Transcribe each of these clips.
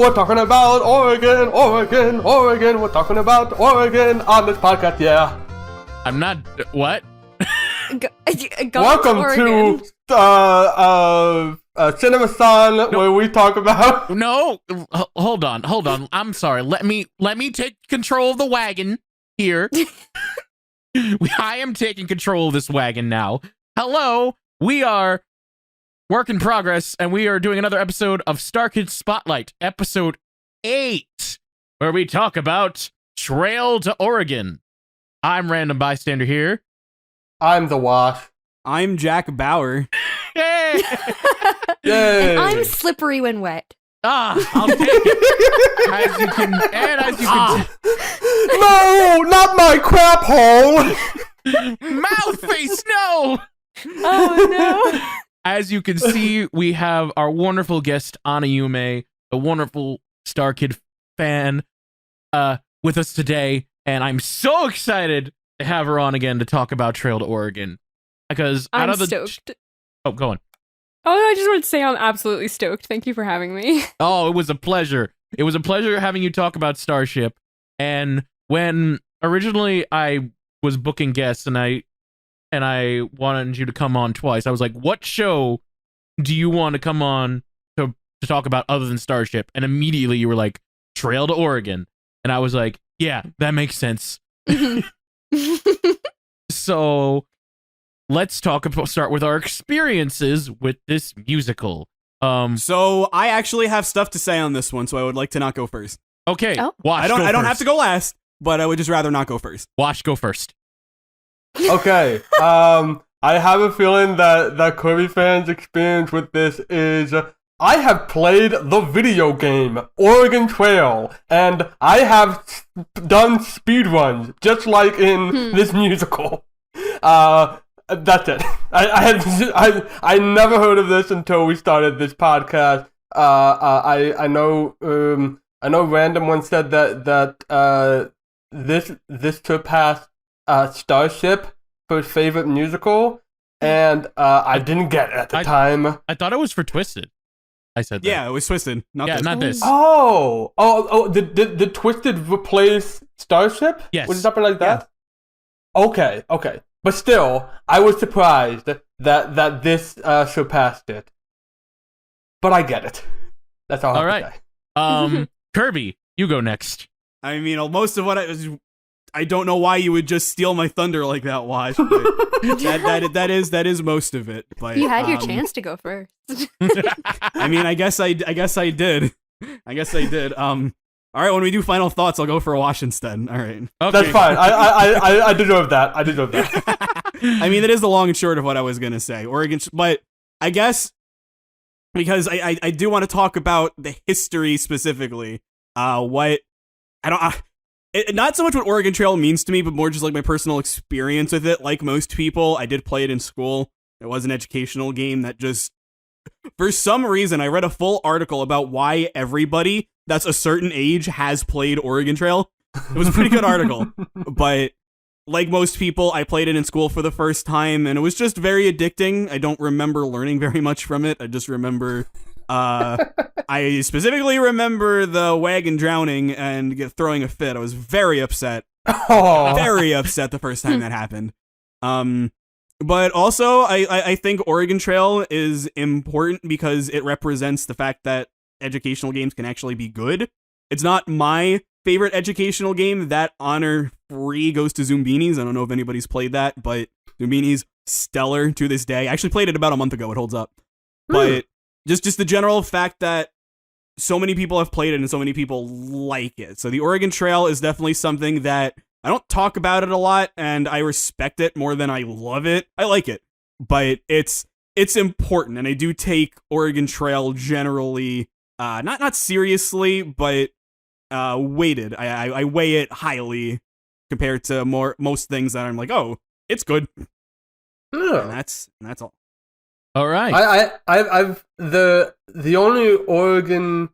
We're talking about Oregon. We're talking about Oregon on this podcast, yeah. I'm not... What? Welcome to Cinema-san, where we talk about... No, hold on. I'm sorry. Let me take control of the wagon here. I am taking control of this wagon now. Hello, we are Work in Progress, and we are doing another episode of StarKid Spotlight, episode 8, where we talk about Trail to Oregon. I'm RandomBystanderHere. I'm the Wash. I'm Jack Bauer. Yay! Yay! And I'm slippery when wet. I'll take it. As you can No, not my crap hole! mouth face, no! Oh no! As you can see, we have our wonderful guest, Anayume, a wonderful StarKid fan, with us today, and I'm so excited to have her on again to talk about Trail to Oregon. Because I'm stoked. Oh, go on. Oh, I just wanted to say I'm absolutely stoked. Thank you for having me. Oh, it was a pleasure. It was a pleasure having you talk about Starship. And when originally I was booking guests and I wanted you to come on twice, I was like, what show do you want to come on to talk about other than Starship? And immediately you were like, Trail to Oregon. And I was like, yeah, that makes sense. So let's start with our experiences with this musical. So I actually have stuff to say on this one, so I would like to not go first. Okay, Oh. Wash, I don't go have first. to go last, but I would just rather not go first. Wash, go first. Okay, I have a feeling that Kirby fans' experience with this is... I have played the video game, Oregon Trail, and I have done speedruns, just like in this musical. That's it. I never heard of this until we started this podcast. I know Random once said that this surpassed Starship for his favorite musical, and I didn't get it at the time. I thought it was for Twisted. I said that. Yeah, it was Twisted. Not this. Did Twisted replace Starship? Yes. Was it something like that? Yeah. Okay. But still, I was surprised that this surpassed it. But I get it. That's all I have to say. Kirby, you go next. I mean, most of what I don't know why you would just steal my thunder like that, Wash. But that is most of it. But You had your chance to go first. I mean, I guess I did. All right, when we do final thoughts, I'll go for a Wash instead. All right. Okay. That's fine. I deserve that. I mean, that is the long and short of what I was gonna say. Oregon, but I guess because I do want to talk about the history specifically. Not so much what Oregon Trail means to me, but more just like my personal experience with it. Like most people, I did play it in school. It was an educational game that just, for some reason, I read a full article about why everybody that's a certain age has played Oregon Trail. It was a pretty good article, but like most people, I played it in school for the first time, and it was just very addicting. I don't remember learning very much from it. I just remember, I specifically remember the wagon drowning and throwing a fit. I was very upset. Very upset the first time that happened. But also, I think Oregon Trail is important because it represents the fact that educational games can actually be good. It's not my favorite educational game. That honor free goes to Zoombinis. I don't know if anybody's played that, but Zoombinis, stellar to this day. I actually played it about a month ago. It holds up. But just the general fact that so many people have played it and so many people like it. So the Oregon Trail is definitely something that I don't talk about it a lot, and I respect it more than I love it. I like it, but it's important, and I do take Oregon Trail generally not seriously, but weighted. I weigh it highly compared to most things that I'm like, oh, it's good. And that's all. All right. I've the only Oregon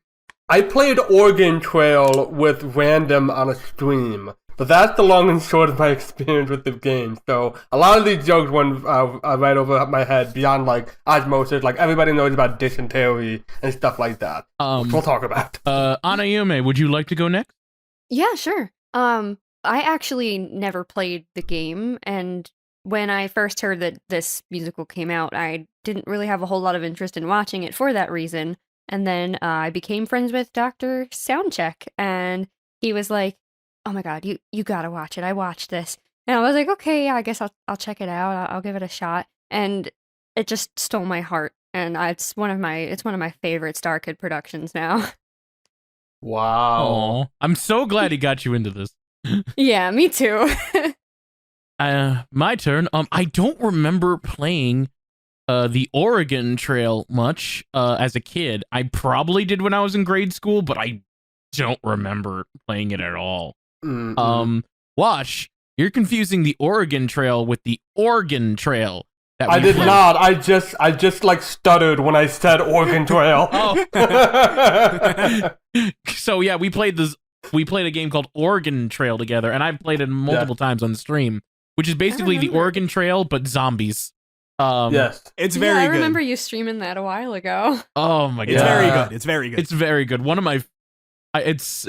I played Oregon Trail with Random on a stream, But that's the long and short of my experience with the game. So a lot of these jokes went right over my head beyond like osmosis. Like everybody knows about dysentery and stuff like that. Which we'll talk about. Anayume, would you like to go next? Yeah, sure. I actually never played the game, and when I first heard that this musical came out, I didn't really have a whole lot of interest in watching it for that reason. And then I became friends with Dr. Soundcheck, and he was like, "Oh my god, you gotta watch it. I watched this." And I was like, "Okay, yeah, I guess I'll check it out. I'll give it a shot." And it just stole my heart, and it's one of my favorite StarKid productions now. Wow. Oh, I'm so glad he got you into this. Yeah, me too. My turn. I don't remember playing the Oregon Trail much as a kid. I probably did when I was in grade school, but I don't remember playing it at all. Mm-mm. Wash, you're confusing the Oregon Trail with the Oregon Trail. That I we did played. not. I just like stuttered when I said Oregon Trail. Oh. So yeah, we played a game called Oregon Trail together, and I've played it multiple times on the stream, which is basically the remember. Oregon Trail but zombies. Yes. It's very I good. remember you streaming that a while ago. Oh my It's god. very Yeah. good. It's very good. It's very good. One of my it's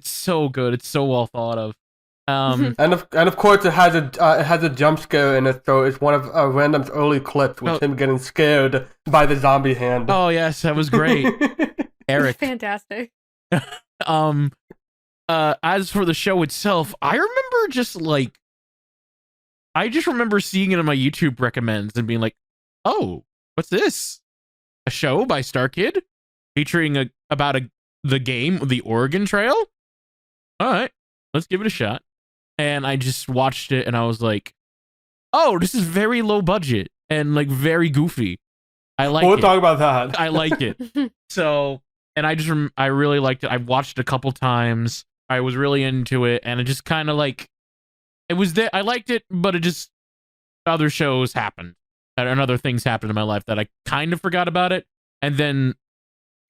so good. It's so well thought of. And of course it has a jump scare in it, so it's one of Random's early clips with him getting scared by the zombie hand. Oh yes, that was great. Eric. Fantastic. As for the show itself, I just remember seeing it on my YouTube recommends and being like, "Oh, what's this? A show by StarKid featuring the game, The Oregon Trail? All right, let's give it a shot." And I just watched it and I was like, "Oh, this is very low budget and like very goofy. I like We'll it. talk about that. I like it." So, and I really liked it. I watched it a couple times. I was really into it, and it just kind of like it was there. I liked it, but it just other shows happened and other things happened in my life that I kind of forgot about it. And then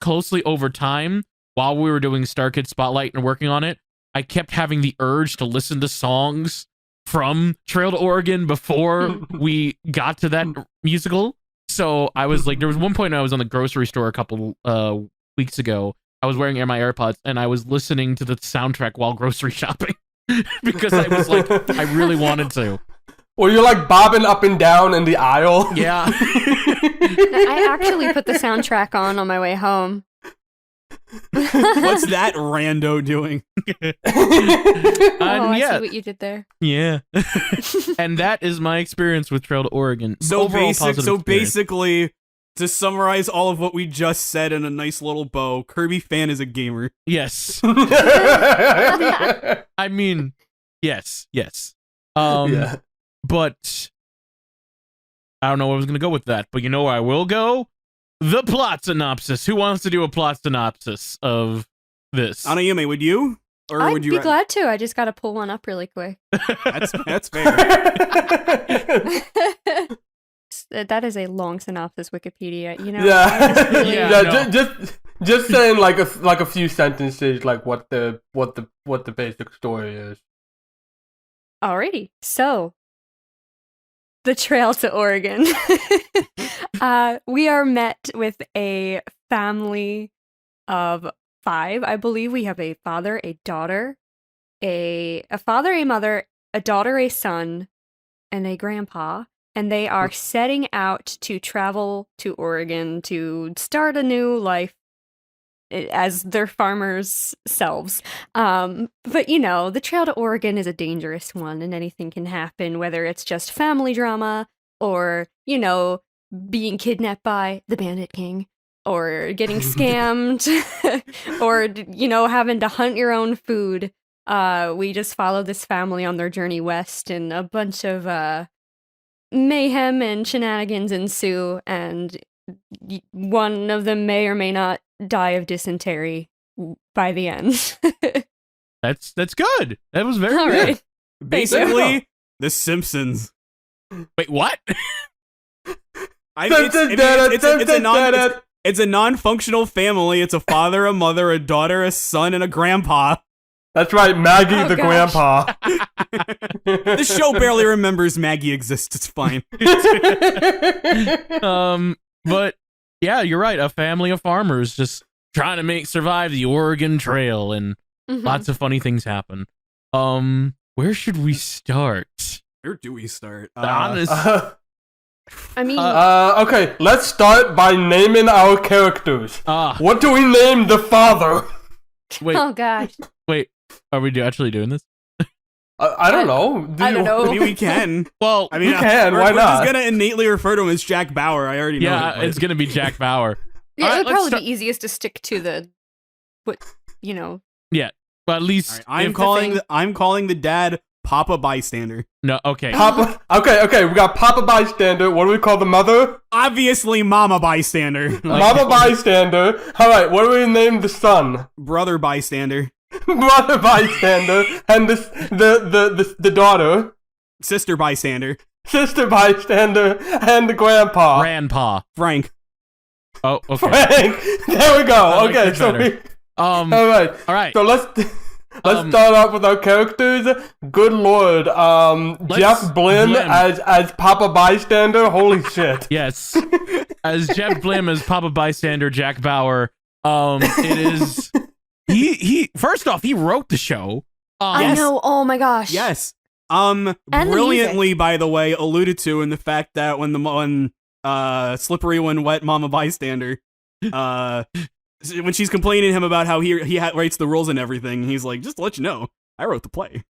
closely over time, while we were doing StarKid Spotlight and working on it, I kept having the urge to listen to songs from Trail to Oregon before we got to that musical. So I was like, there was one point I was on the grocery store a couple weeks ago. I was wearing my AirPods and I was listening to the soundtrack while grocery shopping because I was like, I really wanted to. Well, you're like bobbing up and down in the aisle. Yeah. I actually put the soundtrack on my way home. What's that rando doing? I yeah. see what you did there. Yeah. And that is my experience with Trail to Oregon. So Overall positive experience. basically, to summarize all of what we just said in a nice little bow, Kirby fan is a gamer. Yes. Yeah. I mean, yes. But I don't know where I was going to go with that. But you know where I will go? The plot synopsis. Who wants to do a plot synopsis of this? Anayume, would you? Or I'd would you be glad to. I just got to pull one up really quick. That's fair. That is a long synopsis, Wikipedia. You know. Yeah. I just really- Yeah. Yeah, just saying like a few sentences, like what the basic story is. Alrighty. So, the trail to Oregon. We are met with a family of 5. I believe we have a father, a daughter, a father, a mother, a daughter, a son, and a grandpa. And they are setting out to travel to Oregon to start a new life as their farmers' selves. But, you know, the trail to Oregon is a dangerous one and anything can happen, whether it's just family drama or, you know, being kidnapped by the Bandit King or getting scammed or, you know, having to hunt your own food. We just follow this family on their journey west and a bunch of mayhem and shenanigans ensue, and one of them may or may not die of dysentery by the end. That's good. That was very All good. right. Basically, The Simpsons. Wait, what? It's a non-functional family. It's a father, a mother, a daughter, a son, and a grandpa. That's right, Maggie Oh, the gosh. grandpa. The show barely remembers Maggie exists. It's fine. But yeah, you're right. A family of farmers just trying to survive the Oregon Trail, and Mhm. lots of funny things happen. Where should we start? Where do we start? Honest. I mean, Okay, let's start by naming our characters. Ah, What do we name the father? wait, oh gosh. wait. Are we actually doing this? I don't know. I don't know. I mean, we can. Well, I mean, We can, we're, why we're not? just gonna innately refer to him as Jack Bauer. I already know. yeah, that, but- it's gonna be Jack Bauer. Yeah, All right, it'd let's probably start- be easiest to stick to the, what, But at least All right, I'm if- calling. I'm calling the dad Papa Bystander. No, okay. Papa. Okay. We got Papa Bystander. What do we call the mother? Obviously, Mama Bystander. Mama Bystander. All right. What do we name the son? Brother Bystander. Brother Bystander. And the daughter. Sister Bystander. Sister Bystander. And the grandpa. Grandpa. Frank. Oh, okay. Frank. There we go. I like Okay. it So better. all right. All right. So let's Um, start off with our characters. Good lord. Jeff Blim Blim. as Papa Bystander. Holy shit. Yes. As Jeff Blim as Papa Bystander, Jack Bauer. It is he first off, he wrote the show. I Yes. know. Oh my gosh. Yes. the Brilliantly, by the way, alluded to in the fact that when slippery when wet Mama Bystander, when she's complaining to him about how he writes the rules and everything, he's like, just to let you know, I wrote the play.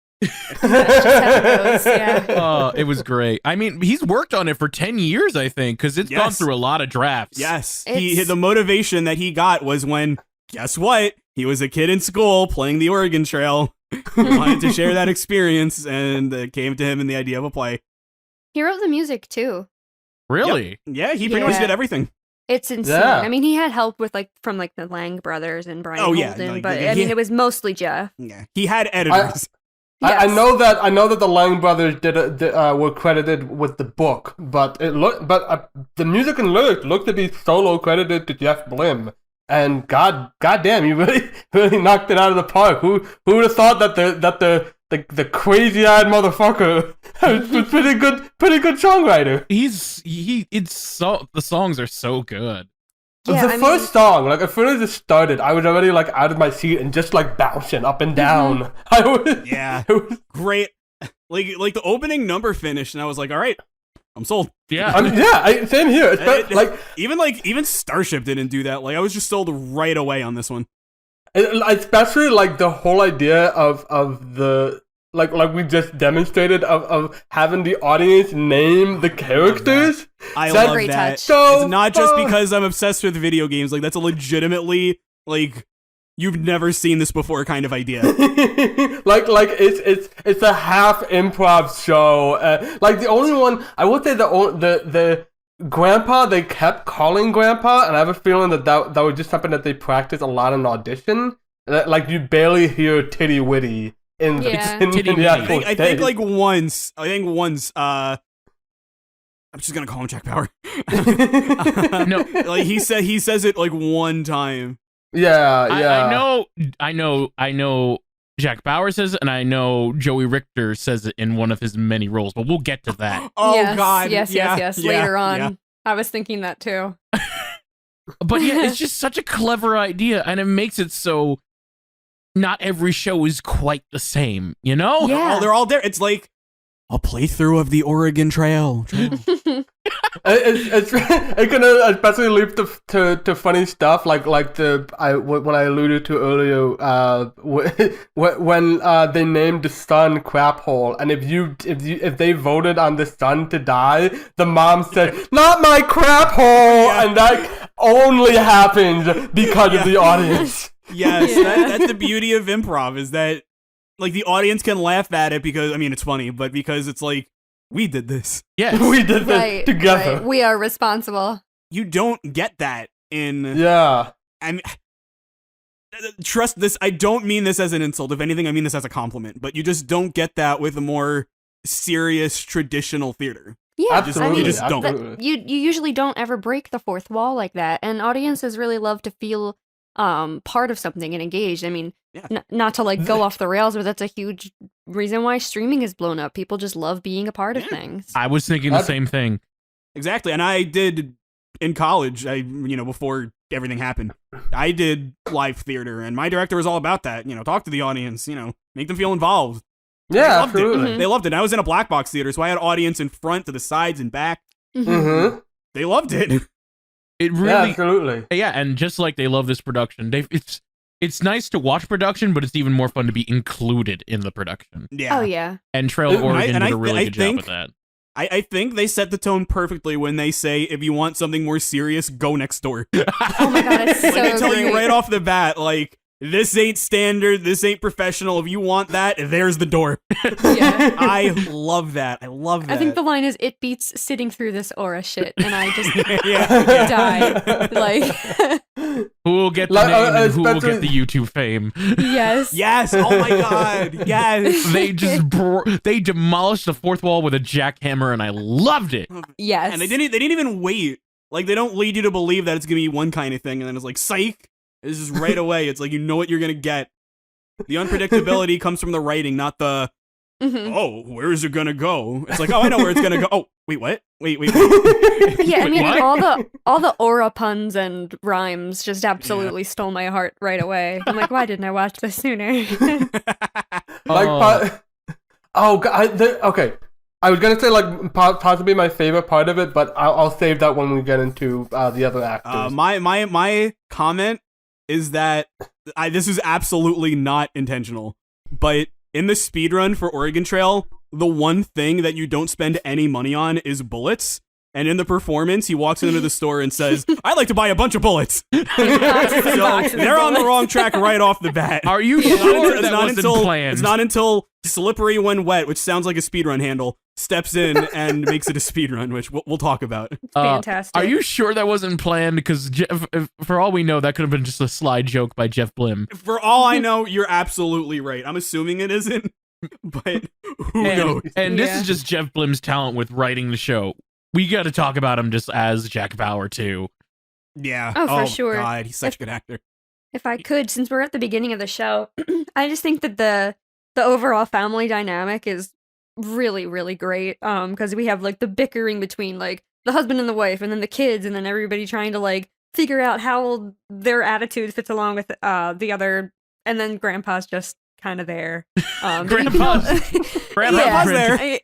Yeah. It was great. I mean, he's worked on it for 10 years, I think, because it's gone Yes. through a lot of drafts. Yes. It's- The motivation that he got was when, guess what? He was a kid in school playing the Oregon Trail. He wanted to share that experience, and it came to him in the idea of a play. He wrote the music too. Really? Yeah, he pretty much Yeah. did everything. It's insane. Yeah. I mean, he had help with from the Lang brothers and Brian Oh, yeah, Holden, like, but yeah. I mean, it was mostly Jeff. Yeah, he had editors. I Yes. know that the Lang brothers were credited with the book, but the music and lyrics look to be solo credited to Jeff Blim. And goddamn, you really knocked it out of the park. Who would have thought that the crazy-eyed motherfucker was pretty good songwriter. The songs are so good. Yeah, The I first mean, song, like as soon as it started, I was already like out of my seat and just like bouncing up and down. I was, Yeah. it was- Great. Like the opening number finished, and I was like, all right, I'm sold. Yeah. same here. It's Even Starship didn't do that. Like I was just sold right away on this one. especially like the whole idea of the like we just demonstrated of having the audience name the characters. I That's love great that. touch. So It's not just fun. because I'm obsessed with video games. Like that's a legitimately like you've never seen this before kind of idea. like it's a half improv show. Like the only one I would say the grandpa they kept calling grandpa, and I have a feeling that was just something that they practiced a lot in audition. Like you barely hear titty witty in the, Yeah. in Titty the witty. actual I think stage. like once. I'm just gonna call him Jack Bauer. No. Like he says it like one time. yeah. I know Jack Bauer says it, and I know Joey Richter says it in one of his many roles, but we'll get to that. Oh yes, God! Yes. Yeah, Later on, yeah. I was thinking that too. But yeah, it's just such a clever idea, and it makes it so not every show is quite the same, you know? Yeah. They're all there. It's like a playthrough of the Oregon Trail. It's gonna especially lead to funny stuff like what I alluded to earlier when they named the son Crap Hole, and if they voted on the son to die, the mom said not my crap hole, and that only happens because of the audience. Yes, Yeah. that's the beauty of improv is that like the audience can laugh at it because I mean it's funny, but because it's like we did this. Yes. We did this right, together. right. We are responsible. You don't get that in. Yeah. I mean, trust this. I don't mean this as an insult. If anything, I mean this as a compliment. But you just don't get that with a more serious traditional theater. Yeah, Absolutely. I mean, You just don't. you usually don't ever break the fourth wall like that, and audiences really love to feel part of something and engaged. I mean, Yeah. not to like go off the rails, but that's a huge reason why streaming has blown up. People just love being a part of things. I was thinking the same thing. Exactly. And I did in college, before everything happened, I did live theater, and my director was all about that. Talk to the audience, make them feel involved. Yeah, loved absolutely. it. They loved it. I was in a black box theater, so I had audience in front, to the sides, and back. Mm-hmm. They loved it. It really, Yeah, absolutely. yeah, and just like they love this production, it's nice to watch production, but it's even more fun to be included in the production. Yeah. Oh yeah. And Trail of Oregon did a really good job think- with that. I think they set the tone perfectly when they say, if you want something more serious, go next door. Oh my god, it's so They tell you great. right off the bat, like, this ain't standard, this ain't professional. If you want that, there's the door. Yeah. I love that. I love that. I think the line is, "It beats sitting through this aura shit," and I just yeah. die. Like, Who will get the Like, name and who will especially- get the YouTube fame? yes. Yes. Oh my god. Yes. They just they demolished the fourth wall with a jackhammer, and I loved it. Yes. And they didn't even wait. Like, they don't lead you to believe that it's gonna be one kind of thing, and then it's like, psych. It's just right away. It's like, you know what you're gonna get. The unpredictability comes from the writing, not the Mhm. oh, where is it gonna go? It's like, oh, I know where it's gonna go. Oh, wait, what? Wait. Yeah, I Wait, mean, what? all the aura puns and rhymes just absolutely stole my heart right away. I'm like, why didn't I watch this sooner? Like, okay. I was gonna say like possibly my favorite part of it, but I'll save that when we get into the other actors. My comment is that this is absolutely not intentional, but in the speedrun for Oregon Trail, the one thing that you don't spend any money on is bullets. And in the performance, he walks into the store and says, "I'd like to buy a bunch of bullets." So they're on the wrong track right off the bat. Are you sure that wasn't planned? It's not until Slippery When Wet, which sounds like a speedrun handle, steps in and makes it a speedrun, which we'll talk about. Fantastic. Are you sure that wasn't planned? Because for all we know, that could have been just a sly joke by Jeff Blim. For all I know, you're absolutely right. I'm assuming it isn't, but who knows? And this Yeah. is just Jeff Blim's talent with writing the show. We got to talk about him just as Jack Bauer too. Yeah. Oh, for sure. God, he's such a good actor. If I could, since we're at the beginning of the show, I just think that the overall family dynamic is really, really great. Because we have like the bickering between like the husband and the wife, and then the kids, and then everybody trying to like figure out how their attitude fits along with the other, and then Grandpa's just kind of there. Grandpa's there.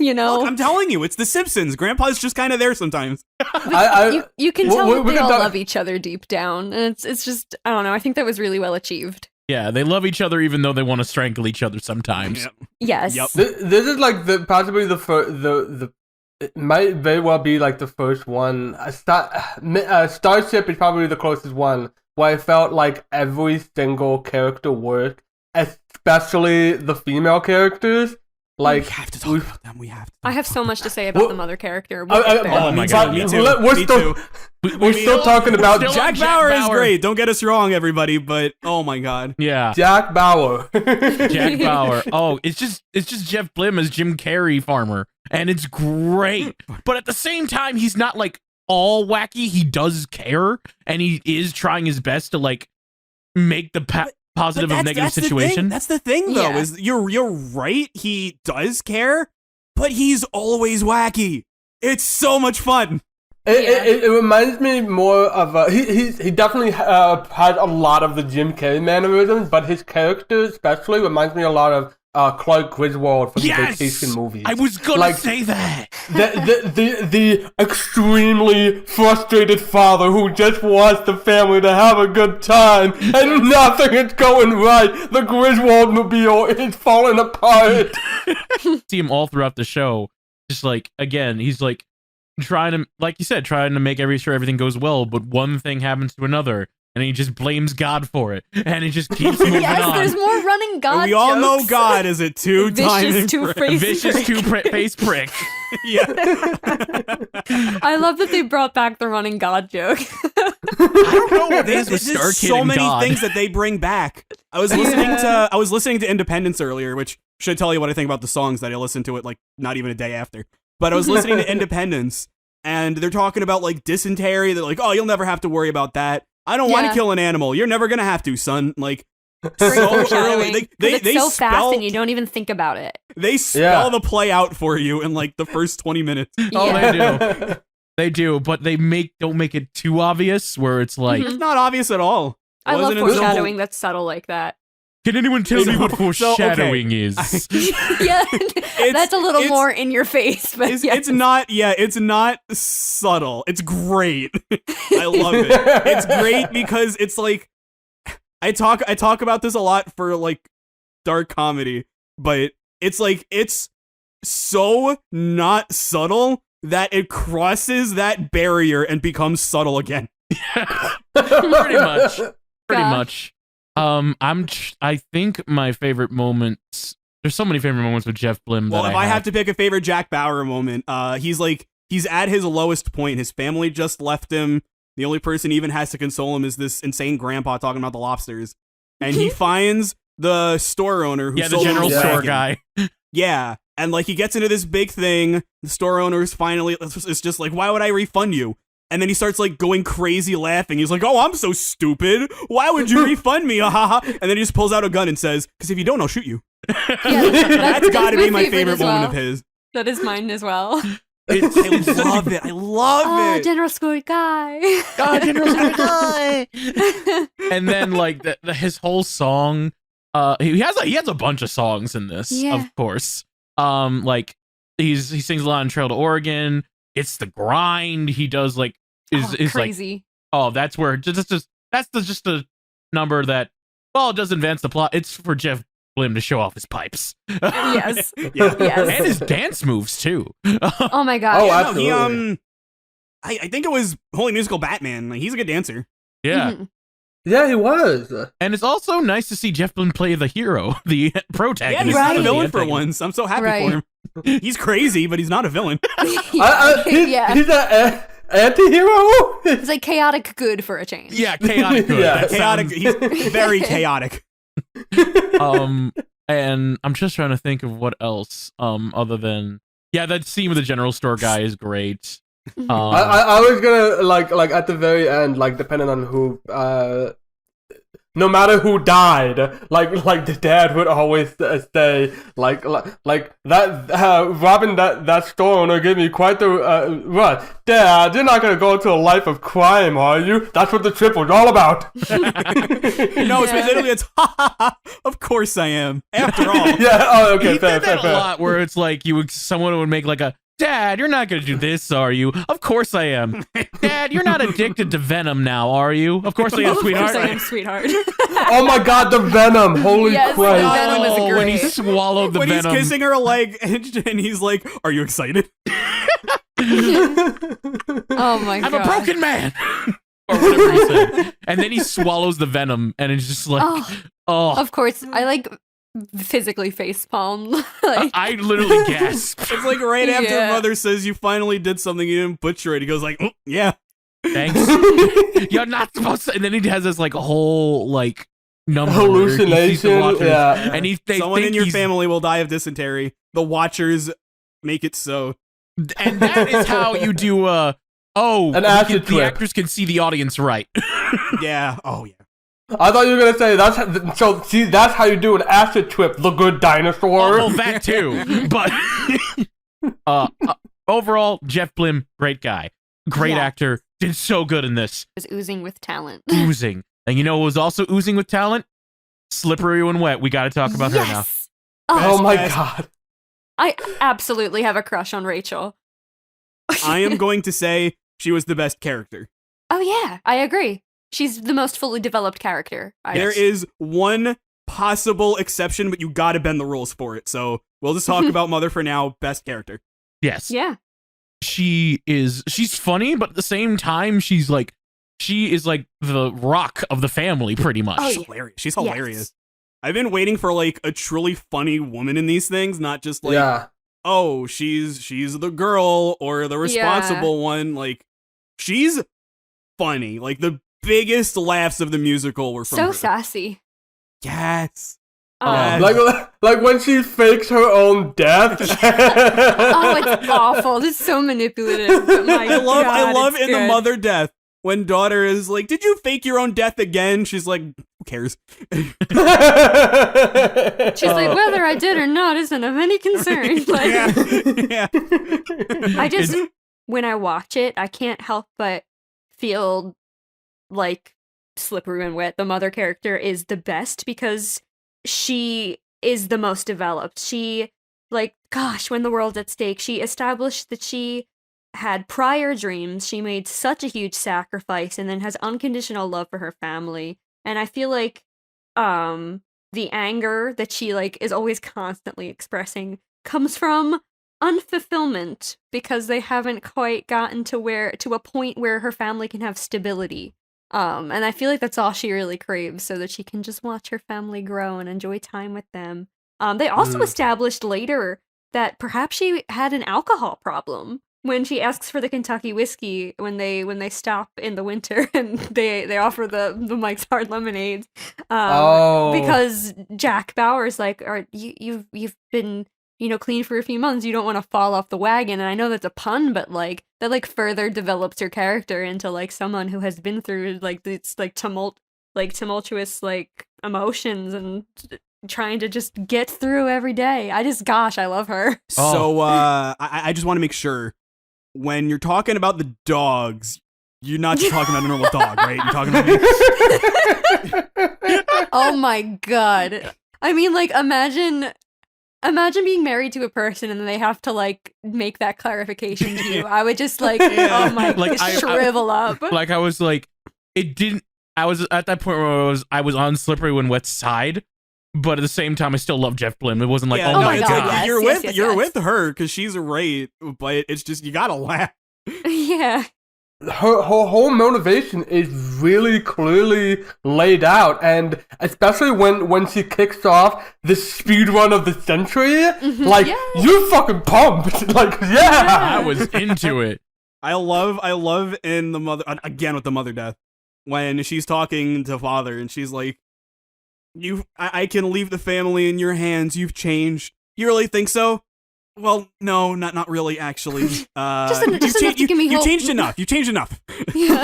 You know, Look, I'm telling you, it's The Simpsons. Grandpa's just kind of there sometimes. you can tell we that they can all talk- love each other deep down, and it's just, I don't know. I think that was really well achieved. Yeah, they love each other even though they want to strangle each other sometimes. Yep. Yes. Yep. This is like possibly the first it might very well be like the first one. Starship is probably the closest one where I felt like every single character worked, especially the female characters. Like We have to talk about them. We have to. I have so much to say about Well, the mother character. We'll get there. oh my God, Me yeah. too. We're Me still too. we're still talking about still- Jack Jack Bauer is Bauer. great. Don't get us wrong, everybody. But oh my god. Yeah. Jack Bauer. Jack Bauer. Oh, it's just Jeff Blim as Jim Carrey farmer, and it's great. But at the same time, he's not like all wacky. He does care, and he is trying his best to like make the positive of negative situation. That's the thing, though. Yeah. Is you're right. He does care, but he's always wacky. It's so much fun. It reminds me more of he definitely has a lot of the Jim Carrey mannerisms, but his character especially reminds me a lot of Clark Griswold from the Vacation movies. I was gonna Like, say that. the extremely frustrated father who just wants the family to have a good time and nothing is going right. The Griswold mobile is falling apart. See him all throughout the show. Just like, again, he's like trying to, like you said, trying to make sure everything goes well, but one thing happens to another, and he just blames God for it, and he just keeps moving Yes, on. there's more running God we all know jokes. God is a two-time Vicious two-faced Vicious two-face prick. Yeah. I love that they brought back the running God joke. I don't know what it is with There's StarKid so and many God. things that they bring back. I was listening to Independence earlier, which should tell you what I think about the songs that I listened to it like not even a day after. But I was listening to Independence, and they're talking about like dysentery. They're like, "Oh, you'll never have to worry about that." I don't want to Yeah. kill an animal. You're never gonna have to, son. Like Great so foreshadowing. early, 'Cause they it's so spell fast and you don't even think about it. they spell the play out for you in like the first 20 minutes. Oh, Yeah. they do. They do, but they don't make it too obvious where it's like, It's not obvious at all. I love Wasn't until- foreshadowing that's subtle like that. can anyone tell me what So, okay. foreshadowing is? Yeah, that's a little it's- more in your face, but It's, yeah. it's not subtle. It's great. I love it. It's great because it's like I talk about this a lot for like dark comedy, but it's like it's so not subtle that it crosses that barrier and becomes subtle again. Pretty much. Pretty Gosh. much. I think my favorite moments. There's so many favorite moments with Jeff Blim. Well, that if I have to pick a favorite Jack Bauer moment, he's at his lowest point. His family just left him. The only person he even has to console him is this insane grandpa talking about the lobsters. And he finds the store owner who the sold him general the store wagon. guy. Yeah, and like he gets into this big thing. The store owner is finally it's just like, why would I refund you? And then he starts like going crazy laughing. He's like, oh, I'm so stupid. Why would you refund me? And then he just pulls out a gun and says, because if you don't, I'll shoot you. Yeah, That's got to be my favorite as moment well. of his. That is mine as well. I love it. I love Oh, it. General Squirt guy. General store guy. And then like his whole song. He has a bunch of songs in this, Yeah. of course. Like he sings a lot in Trail to Oregon. It's the grind. He does like is like Crazy. that's where just a number that it does advance the plot. It's for Jeff Blim to show off his pipes. Yes. Yeah. Yes. And his dance moves too. Oh my god. Oh, Yeah, no, absolutely. I think it was Holy Musical Batman. Like, he's a good dancer. Yeah. Mhm. Yeah, he was. And it's also nice to see Jeff Blim play the hero, the Yeah, protagonist. he's not a of the villain for antagonist. once. I'm so happy Right. for him. He's crazy, but he's not a villain. Yeah. He's an anti-hero? It's like chaotic good for a change. Yeah, chaotic good. Yeah. That Chaotic. sounds- He's very chaotic. And I'm just trying to think of what else. Other than that scene with the general store guy is great. I was gonna like at the very end, like depending on who no matter who died, like the dad would always say like that robbing that store owner gave me quite the what, Dad, you're not gonna go into a life of crime, are you? That's what the trip was all about. No, specifically, it's ha ha ha. Of course I am. After all, Yeah. Oh, okay. He Fair, did fair, that fair. a lot, where it's like someone would make like a, Dad, you're not gonna do this, are you? Of course I am. Dad, you're not addicted to venom now, are you? Of course I am, Of course sweetheart. I am, sweetheart. Oh my God, the venom! Holy Yes, the Christ! venom is Oh, when he great. swallowed the when venom. he's kissing her leg, and he's like, "Are you excited?" Oh my I'm god. a broken man. Or whatever he said. And then he swallows the venom, and it's just like, oh. Of course, I like physically facepalm. Like, I literally gasped. It's like right after Yeah. Mother says you finally did something, you didn't butcher it. He goes like, "Mm, "Yeah." Thanks. You're not supposed to. And then he has this like whole like number Hallucination, where he sees the Watchers, yeah. and they Someone think in your he's- family will die of dysentery. The Watchers make it so. and that is how you do. An acid the trip. actors can see the audience right. Yeah. Oh yeah. I thought you were gonna say that's how you do an acid trip. The Good Dinosaur. Well, that too. But overall, Jeff Blim, great guy, great Yeah. actor, did so good in this. is oozing with talent. Oozing, and you know what was also oozing with talent? Slippery when wet. We got to talk about her now. Yes. Oh my Best. God! I absolutely have a crush on Rachel. I am going to say she was the best character. Oh yeah, I agree. She's the most fully developed character. There is one possible exception, but you gotta bend the rules for it. So we'll just talk about Mother for now. Best character. Yes. Yeah. She's funny, but at the same time, she is like the rock of the family, pretty much. Oh, She's yeah. hilarious. She's Yes. hilarious. I've been waiting for like a truly funny woman in these things, not just like, Yeah. oh, she's the girl or the responsible one. Like, she's funny. Like, the biggest laughs of the musical were from So her. sassy. Yes. Oh. Yes. Like when she fakes her own death. Oh, it's awful. It's so manipulative. But my I love God, in it's the good. mother death. when daughter is like, "Did you fake your own death again?" She's like, "Who cares?" She's like, whether I did or not isn't of any concern. Like, yeah. I just, when I watch it, I can't help but feel like Slippery When Wet, the mother character, is the best because she is the most developed. She, like, gosh, when the world's at stake, she established that she had prior dreams. She made such a huge sacrifice and then has unconditional love for her family. And I feel like the anger that she, like, is always constantly expressing comes from unfulfillment because they haven't quite gotten to a point where her family can have stability. And I feel like that's all she really craves, so that she can just watch her family grow and enjoy time with them. They also established later that perhaps she had an alcohol problem when she asks for the Kentucky whiskey when they stop in the winter and they offer the Mike's Hard Lemonades. Because Jack Bauer's like, you've been clean for a few months, you don't want to fall off the wagon. And I know that's a pun, but like that like further develops her character into like someone who has been through like this like tumultuous like emotions and trying to just get through every day. I love her. So I just want to make sure when you're talking about the dogs, you're not just talking about a normal dog, right? You're talking about Oh my god. I mean, like, imagine being married to a person and then they have to like make that clarification to you. I would just like, oh my, Like, shrivel up. Like, I was like, it didn't. I was at that point where I was on Slippery When Wet's side, but at the same time, I still love Jeff Blim. It wasn't like, oh my it's god. like, Yes, you're yes. with her because she's right, but it's just you gotta laugh. Yeah. Her whole motivation is really clearly laid out, and especially when she kicks off the speed run of the century, like, you fucking pumped. Like, I was into it. I love in the mother again with the mother death when she's talking to father and she's like, I can leave the family in your hands. You've changed. You really think so? Well, no, not really, actually. Just enough to give me you hope. changed enough. You changed enough. Yeah.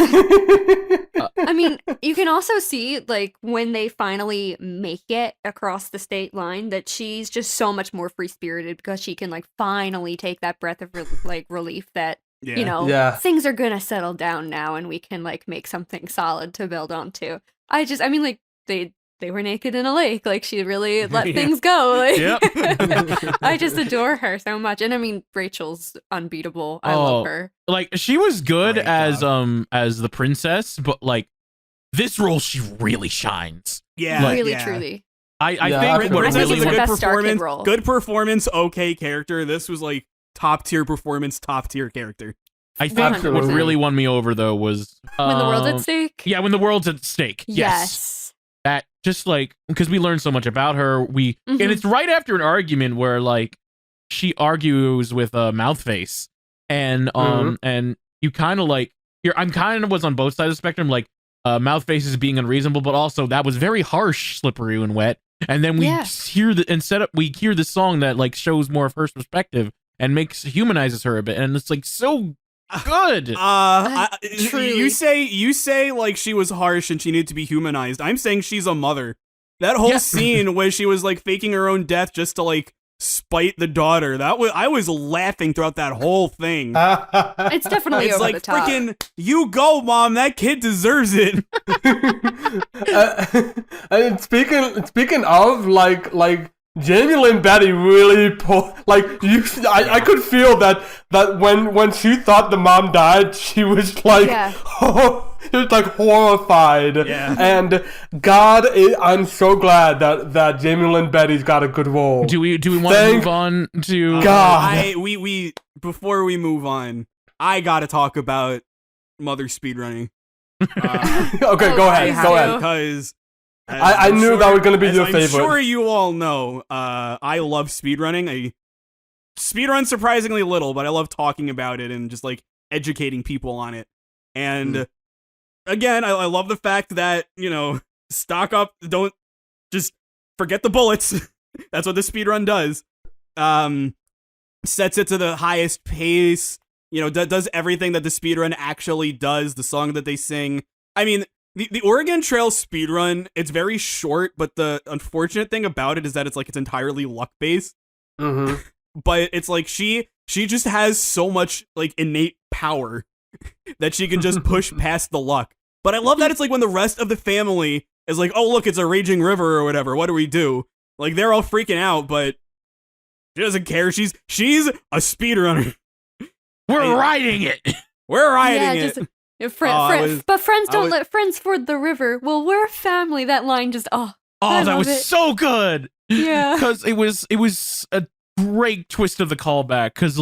I mean, you can also see, like, when they finally make it across the state line, that she's just so much more free-spirited because she can, like, finally take that breath of, relief that, things are gonna settle down now and we can, like, make something solid to build onto. I mean, like, they were naked in a lake. Like, she really let things go. Like, I just adore her so much. And I mean, Rachel's unbeatable. I love her. Like, she was good as God. as the princess, but like this role, she really shines. Yeah, Like, Really, truly. I think what Princess really was a the good best StarKid performance. role. Good performance. Okay, character. This was like top tier performance. Top tier character. I think what 100%. really won me over though was When the world's at stake? Yeah, when the world's at stake. Yes. That just like because we learned so much about her, and it's right after an argument where like she argues with Mouthface, and and you kind of like I'm kind of was on both sides of the spectrum. Like Mouthface is being unreasonable, but also that was very harsh, Slippery when Wet. And then we hear we hear this song that like shows more of her perspective and humanizes her a bit, and it's like so good. You say like she was harsh and she needed to be humanized. I'm saying she's a mother. That whole scene where she was like faking her own death just to like spite the daughter. I was laughing throughout that whole thing. It's definitely It's over like the top. freaking you go, mom. That kid deserves it. And speaking of like Jamie Lynn Betty really I could feel that when she thought the mom died, she was like she was like horrified. Yeah. And God, I'm so glad that Jamie Lynn Betty's got a good role. Do we want to move on to God? We before we move on, I gotta talk about mother speedrunning. Okay, go ahead. Because I knew that was going to be your favorite. I'm sure you all know, I love speedrunning. I speedrun surprisingly little, but I love talking about it and just, like, educating people on it. And, again, I love the fact that, stock up, don't just forget the bullets. That's what the speedrun does. Sets it to the highest pace, does everything that the speedrun actually does, the song that they sing. I mean, the Oregon Trail speedrun, it's very short, but the unfortunate thing about it is that it's entirely luck-based. Mm-hmm. But it's she just has so much innate power that she can just push past the luck. But I love that it's when the rest of the family is oh, look, it's a raging river or whatever. What do we do? They're all freaking out, but she doesn't care. She's a speedrunner. We're riding it. We're riding it. But friends don't let friends ford the river. Well, we're family. That line just that was so good. Yeah, because it was a great twist of the callback. Because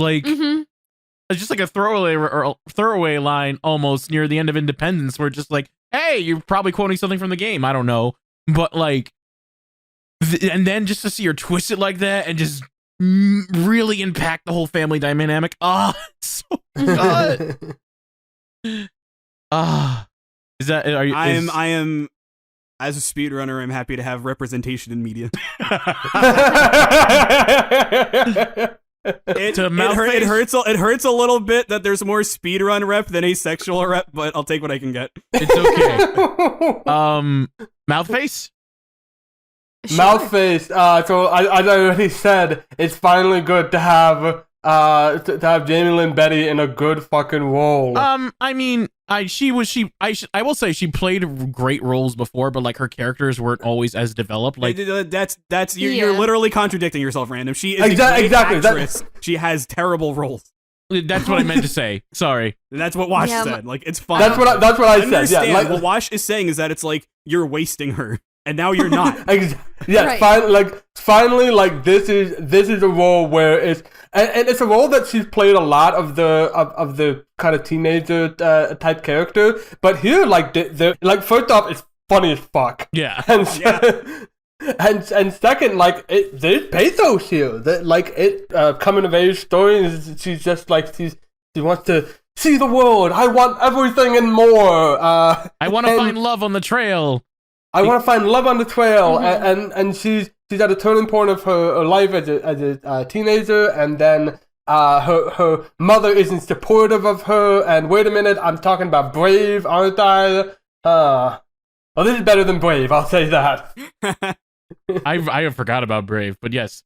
it's just a throwaway line almost near the end of Independence, where it's just hey, you're probably quoting something from the game. I don't know, but and then just to see her twist it like that and just really impact the whole family dynamic. So good. Is that? I am. As a speedrunner, I'm happy to have representation in media. It hurts a little bit that there's more speedrun rep than asexual rep, but I'll take what I can get. It's okay. Mouthface? Sure. Mouthface. So I already said it's finally good to have Jamie Lynn Betty in a good fucking role. I mean, I will say she played great roles before, but her characters weren't always as developed. You're literally contradicting yourself, Random. She is exactly a great actress. She has terrible roles. That's what I meant to say. Sorry. That's what Wash said. It's fine. That's what I said. Understand. Yeah, what Wash is saying is that it's you're wasting her, and now you're not. Yeah, right. finally, this is a role where it's and it's a role that she's played a lot of the kind of teenager type character, but here first off, it's funny as fuck. Yeah. And and second, there's pathos here. That coming of age story. She's just she wants to see the world. I want everything and more. I want to find love on the trail. I want to find love on the trail, and she's at a turning point of her life as a teenager, and then her mother isn't supportive of her. And wait a minute, I'm talking about Brave, aren't I? Well, this is better than Brave. I'll say that. I forgot about Brave, but yes,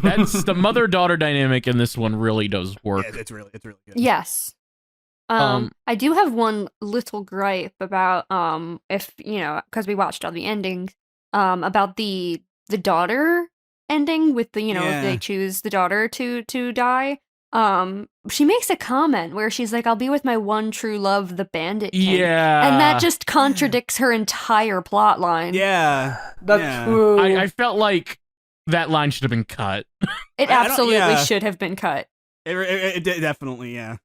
that's the mother-daughter dynamic in this one really does work. Yeah, it's really good. Yes. I do have one little gripe about if because we watched all the endings about the daughter ending with the if they choose the daughter to die. She makes a comment where she's like, "I'll be with my one true love, the bandit king." Yeah, and that just contradicts her entire plot line. Yeah, that's true. I felt like that line should have been cut. It absolutely should have been cut. It definitely, yeah.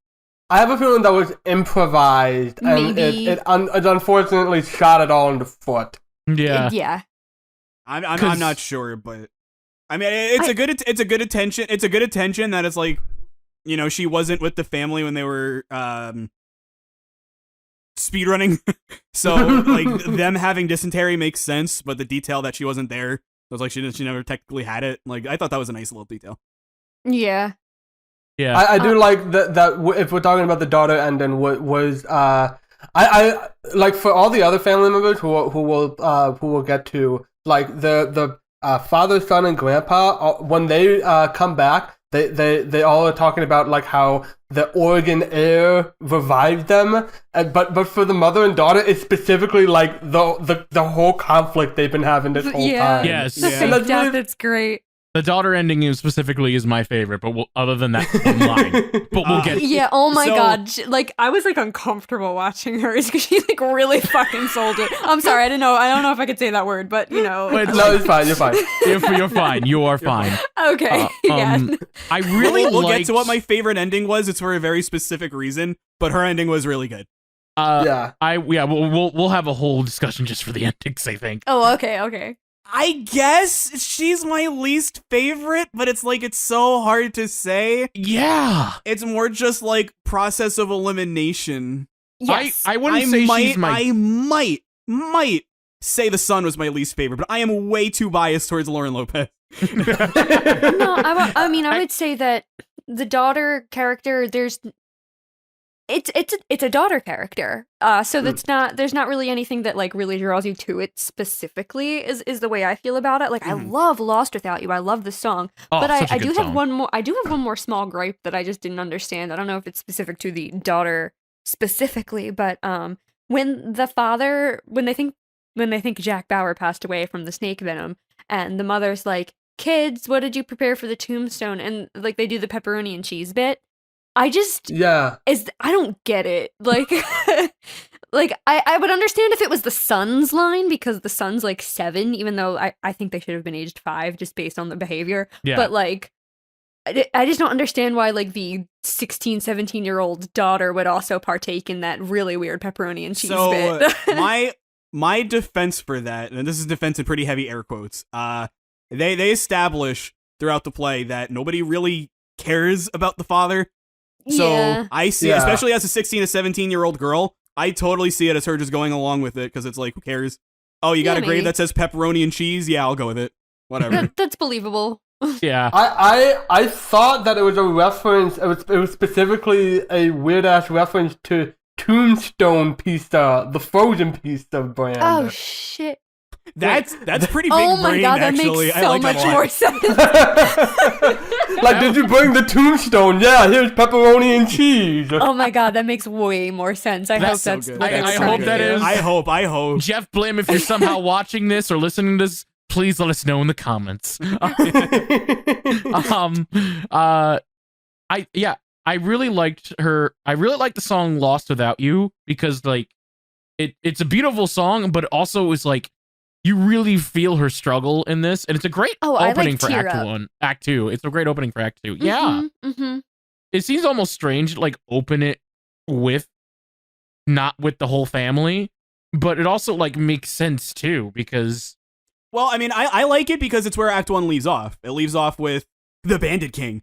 I have a feeling that was improvised, and Maybe. it unfortunately shot it all in the foot. Yeah, Yeah. I'm not sure, but I mean, it's a good attention. It's a good attention that it's she wasn't with the family when they were speedrunning, so them having dysentery makes sense. But the detail that she wasn't there, it was she never technically had it. I thought that was a nice little detail. Yeah. Yeah, I do like that. If we're talking about the daughter ending, was I like for all the other family members who will get to the father, son, and grandpa when they come back, they all are talking about how the Oregon air revived them, but for the mother and daughter, it's specifically the whole conflict they've been having this whole time. Yes. The fake death, it's great. the daughter ending specifically is my favorite, but other than that, one line. But we'll get. Yeah. Oh my god. I was uncomfortable watching her because she really fucking sold it. I'm sorry. I don't know if I could say that word, but No, it's fine. You're fine. You're fine. You are fine. Okay. Yeah. I really we'll get to what my favorite ending was. It's for a very specific reason, but her ending was really good. We'll have a whole discussion just for the endings, I think. Oh, okay. I guess she's my least favorite, but it's so hard to say. Yeah. It's more just process of elimination. Yes. I wouldn't say she's my... I might say the son was my least favorite, but I am way too biased towards Lauren Lopez. No, I would say that the daughter character, it's a daughter character. So there's not really anything that like really draws you to it specifically is the way I feel about it. Like I love Lost Without You. I love the song. Oh, But such a I good do have song. one more small gripe that I just didn't understand. I don't know if it's specific to the daughter specifically, but when they think Jack Bauer passed away from the snake venom, and the mother's like, "Kids, what did you prepare for the tombstone?" And like they do the pepperoni and cheese bit. I don't get it. Like, like I would understand if it was the son's line because the son's like 7, even though I think they should have been aged 5 just based on the behavior. Yeah. But like, I just don't understand why like the 16, 17-year-old daughter would also partake in that really weird pepperoni and cheese bit. my defense for that, and this is defense in pretty heavy air quotes, they establish throughout the play that nobody really cares about the father. So Yeah. I see, especially as a 16 to 17-year-old girl, I totally see it as her just going along with it because it's like, who cares? Oh, you got Yeah, a grave maybe. that says pepperoni and cheese? Yeah, I'll go with it. Whatever. That's believable. Yeah. I thought that it was a reference. It was specifically a weird ass reference to Tombstone Pizza, the frozen pizza brand. Oh shit. That's pretty big Oh my brain, god, that actually. makes I so like that much a lot. more sense. Like, did you bring the tombstone? Yeah, here's pepperoni and cheese. Oh my god, that makes way more sense. I hope That's so that's good. what they I were hope trying to that do. is- I hope. Jeff Blim, if you're somehow watching this or listening to this, please let us know in the comments. I really liked her. I really liked the song "Lost Without You" because like it's a beautiful song, but also is like you really feel her struggle in this, and it's a great Oh, I, like, opening for tear Act up. 1, Act 2. It's a great opening for Act 2. Yeah, Mm-hmm. it seems almost strange to like open it with not with the whole family, but it also like makes sense too because Well, I mean, I like it because it's where Act 1 leaves off. It leaves off with the Bandit King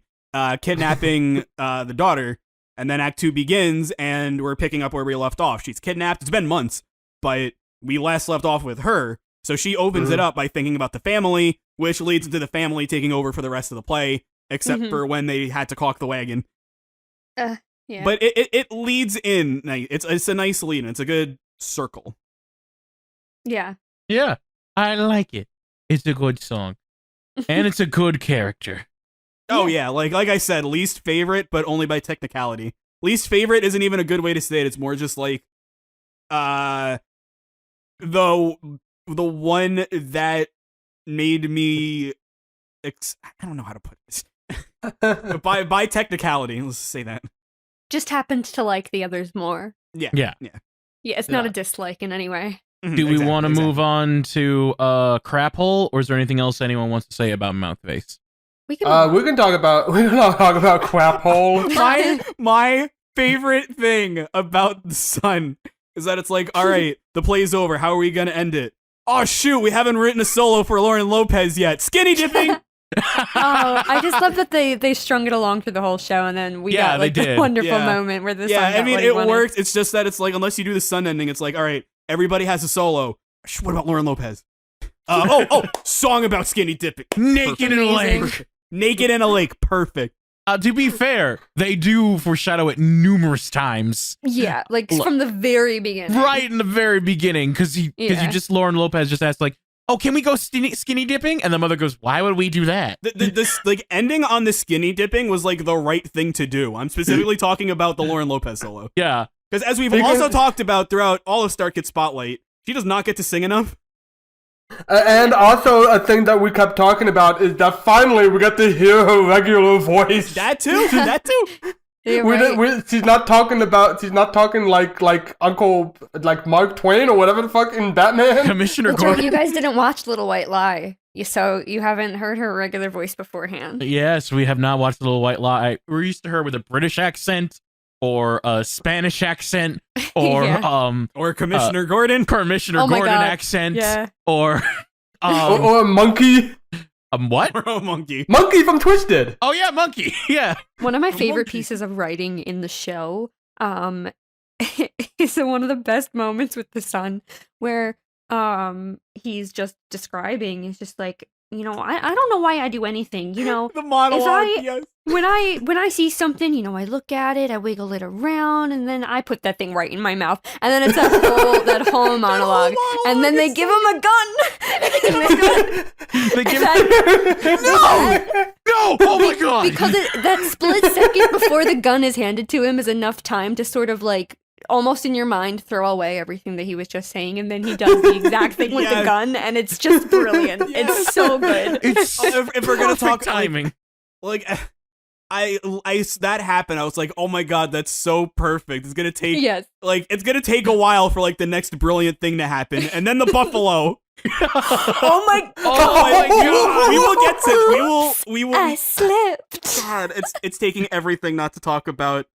kidnapping the daughter, and then Act 2 begins, and we're picking up where we left off. She's kidnapped. It's been months, but we last left off with her. So she opens it up by thinking about the family, which leads into the family taking over for the rest of the play, except for when they had to caulk the wagon. Yeah. But it leads in. It's a nice lead, and it's a good circle. Yeah. yeah, I like it. It's a good song, and it's a good character. Oh yeah, like I said, least favorite, but only by technicality. Least favorite isn't even a good way to say it. It's more just like, the one that made me, I don't know how to put this. by technicality, let's say that. Just happened to like the others more. Yeah. Yeah. Yeah, it's not Yeah. a dislike in any way. Mhm, Do we exactly, want to move exactly. on to Crap Hole, or is there anything else anyone wants to say about Mouthface? We can. We can talk about crap hole. My favorite thing about the Sun is that it's like, all right, the play's over. How are we gonna end it? Oh shoot, we haven't written a solo for Lauren Lopez yet. Skinny dipping. Oh, I just love that they strung it along through the whole show, and then we Yeah, got like they the did. wonderful Yeah. moment where the Yeah, sun got I mean what he it wanted. worked. It's just that it's like unless you do the Sun ending, it's like, all right, everybody has a solo. What about Lauren Lopez? Song about skinny dipping. Naked in a Amazing. lake. Naked in a lake. Perfect. To be fair, they do foreshadow it numerous times. Yeah, like Look. from the very beginning. Right in the very beginning, because Yeah. Lauren Lopez just asked like, "Oh, can we go skinny dipping?" And the mother goes, "Why would we do that?" This like ending on the skinny dipping was like the right thing to do. I'm specifically talking about the Lauren Lopez solo. Yeah, Because as we've Because- also talked about throughout all of StarKid Spotlight, she does not get to sing enough. And also, a thing that we kept talking about is that finally we got to hear her regular voice. That too. That too. You're right. She's not talking like Uncle like Mark Twain or whatever the fuck in Batman. Commissioner Well, Joe, Gordon. you guys didn't watch Little White Lie, so you haven't heard her regular voice beforehand. Yes, we have not watched Little White Lie. We're used to her with a British accent or a Spanish accent or Yeah. Or Commissioner Gordon. Commissioner Oh my Gordon God. accent Yeah. or or a monkey. What? Or a monkey. Monkey from Twisted. Oh yeah, monkey. Yeah. One of my A favorite monkey. pieces of writing in the show is one of the best moments with the son where he's just describing, he's just like, I don't know why I do anything. The monologue, yes. When I see something, I look at it, I wiggle it around, and then I put that thing right in my mouth, and then it's that whole monologue, and then they give him a gun. They give No! Oh my god! Because that split second before the gun is handed to him is enough time to sort of like almost in your mind throw away everything that he was just saying, and then he does the exact thing with the gun, and it's just brilliant. It's so good. It's if we're gonna talk timing. like I that happened. I was like, oh my god, that's so perfect. It's gonna take it's gonna take a while for like the next brilliant thing to happen, and then the buffalo. Oh my god! We will get to we will. I slipped. God, it's taking everything not to talk about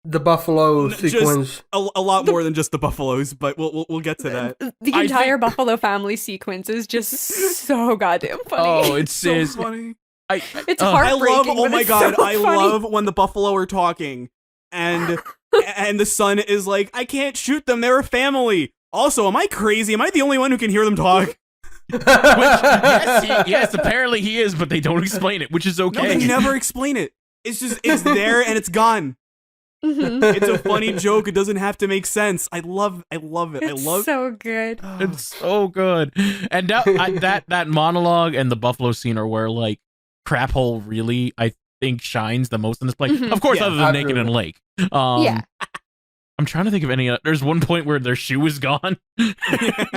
The buffalo sequence. Just a lot more than just the buffaloes, but we'll get to that. The entire Buffalo family sequence is just so goddamn funny. Oh, it's so funny. It's I heartbreaking. love. Oh my god! So I funny. love when the buffalo are talking, and the son is like, "I can't shoot them. They're a family." Also, am I crazy? Am I the only one who can hear them talk? Yes, apparently he is, but they don't explain it, which is okay. No, they never explain it. It's just it's there and it's gone. Mm-hmm. It's a funny joke. It doesn't have to make sense. I love it. It's so good. It's so good. And that monologue and the buffalo scene are where like Crap Hole really, I think, shines the most in this play. Mhm. Of course, Yeah, other than Naked and Lake. Yeah. I'm trying to think of any. There's one point where their shoe is gone.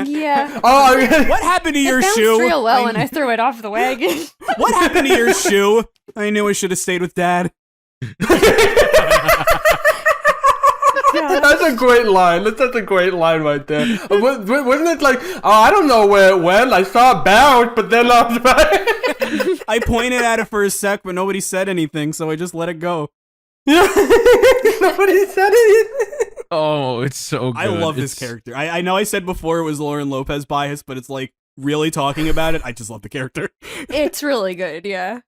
Yeah. Oh, What happened to your It bounced shoe? real well, and I threw it off the wagon. What happened to your shoe? I knew I should have stayed with Dad. That's a great line. That's a great line right there. Wasn't it like, oh, I don't know where it went. I saw it bounce, but then I was I pointed at it for a sec, but nobody said anything, so I just let it go. Nobody said anything. Oh, it's so good. I love this character. I know I said before it was Lauren Lopez bias, but it's like really talking about it. I just love the character. It's really good, yeah.